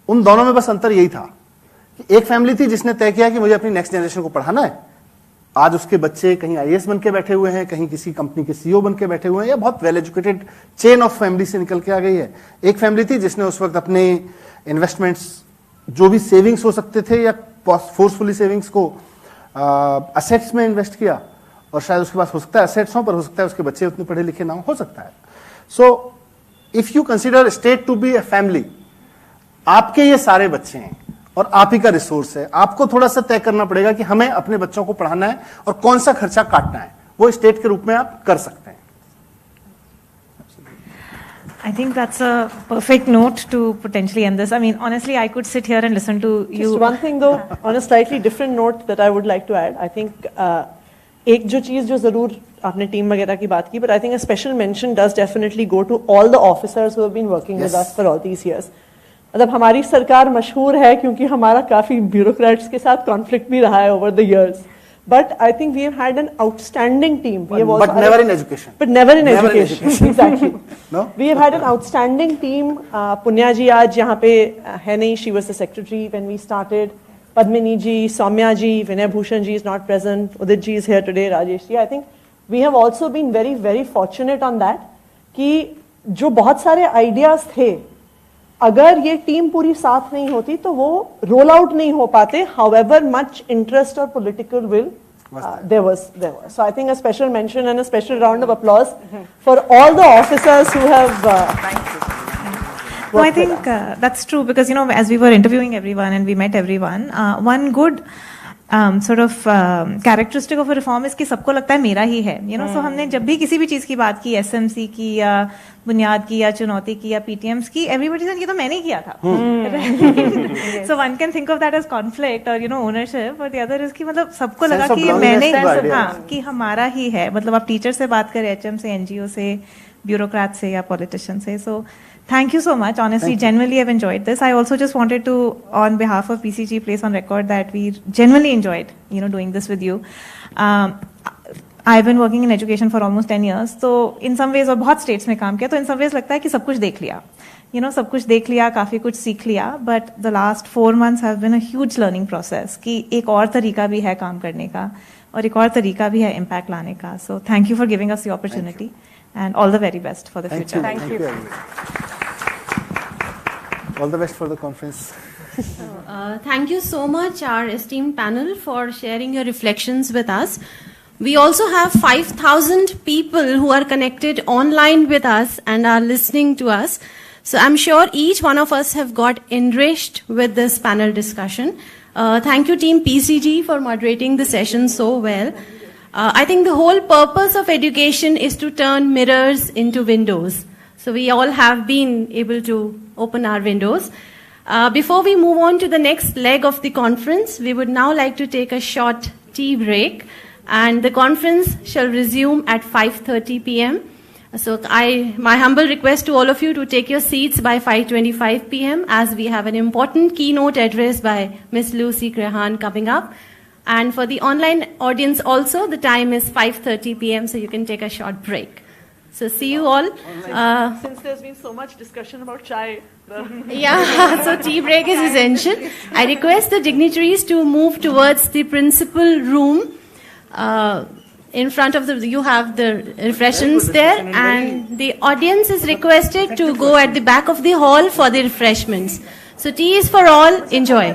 Speaker 4: उन दोनों में बस अंतर यही था कि एक फैमिली थी जिसने तय किया कि मुझे अपनी नेक्स्ट जनरेशन को पढ़ाना है. आज उसके बच्चे कहीं आईएएस बन के बैठे हुए हैं, कहीं किसी कंपनी के सीईओ बन के बैठे हुए हैं, या बहुत well educated chain of family से निकल के आ गई है. एक फैमिली थी जिसने उस वक्त अपने इन्वेस्टमेंट्स जो भी सेविंग्स हो सकते थे या फोर्सफुली सेविंग्स को असेट्स में इन्वेस्ट किया, और शायद उसके पास हो सकता है असेट्स हो, पर हो सकता है उसके बच्चे उतने पढ़े लिखे ना हो सकता है. So if you consider state to be a family, आपके ये सारे बच्चे हैं और आप ही का रिसोर्स है. आपको थोड़ा सा तय करना पड़ेगा कि हमें अपने बच्चों को पढ़ाना है और कौन सा खर्चा काटना है. वो स्टेट के रूप में आप कर सकते हैं.
Speaker 3: I think that's a perfect note to potentially end this. I mean, honestly, I could sit here and listen to you.
Speaker 6: Just one thing though, on a slightly different note that I would like to add. I think एक जो चीज जो जरूर आपने team वगैरह की बात की, but I think a special mention does definitely go to all the officers who have been working with us for all these years. मतलब हमारी सरकार मशहूर है क्योंकि हमारा काफी ब्यूरोक्रेट्स के साथ कॉन्फ्लिक्ट भी रहा है over the years, But I think we have had an outstanding team. We have also
Speaker 4: But never in education.
Speaker 6: But never in
Speaker 4: Never in
Speaker 6: education.
Speaker 4: education.
Speaker 6: Exactly.
Speaker 4: No?
Speaker 6: We have had an outstanding team. Punya ji aaj yahan pe hai nahi. She was the secretary when we started. Padmini ji, Soumya ji, Vinay Bhushan ji is not present. Udit ji is here today. Rajesh ji. I think we have also been very, very fortunate on that. कि जो बहुत सारे ideas थे, अगर ये team पूरी साथ नहीं होती तो वो रोल आउट नहीं हो पाते. However much interest or political will there was. So I think a special mention and a special round of applause for all the officers who have.
Speaker 3: No, I think that's true because, you know, as we were interviewing everyone and we met everyone, one good sort of characteristic of a reform is कि सबको लगता है मेरा ही है. You know, so हमने जब भी किसी भी चीज़ की बात की, SMC की या बुनियाद की या चुनौती की या PTMs की, everybody said ये तो मैंने किया था. So one can think of that as conflict or, you know, ownership, but the other is कि मतलब सबको लगा कि ये मैंने, हाँ, कि हमारा ही है. मतलब आप टीचर से बात करें, HM से, NGO से, bureaucrat से या politician से. So thank you so much. Honestly, genuinely I've enjoyed this. I also just wanted to, on behalf of PCG, place on record that we genuinely enjoyed, you know, doing this with you. I've been working in education for almost 10 years. So in some ways, और बहुत states में काम किया, तो in some ways लगता है कि सब कुछ देख लिया. You know, सब कुछ देख लिया, काफी कुछ सीख लिया. But the last 4 months have been a huge learning process. कि एक और तरीका भी है काम करने का, और एक और तरीका भी है impact लाने का. So thank you for giving us the opportunity. And all the very best for the future.
Speaker 4: Thank you. All the best for the conference.
Speaker 1: Thank you so much, our esteemed panel, for sharing your reflections with us. We also have 5,000 people who are connected online with us and are listening to us. So I'm sure each one of us have got enriched with this panel discussion. Thank you, Team PCG, for moderating the session so well. I think the whole purpose of education is to turn mirrors into windows. So we all have been able to open our windows. Before we move on to the next leg of the conference, we would now like to take a short tea break, and the conference shall resume at 5:30 p.m. So my humble request to all of you to take your seats by 5:25 p.m. as we have an important keynote address by Ms. Lucy Crehan coming up. And for the online audience also, the time is 5:30 p.m. so you can take a short break. So see you all.
Speaker 6: Since there's been so much discussion about chai.
Speaker 1: Yeah, so tea break is essential. I request the dignitaries to move towards the principal room. In front of you have the refreshments there, and the audience is requested to go at the back of the hall for the refreshments. So tea is for all. Enjoy.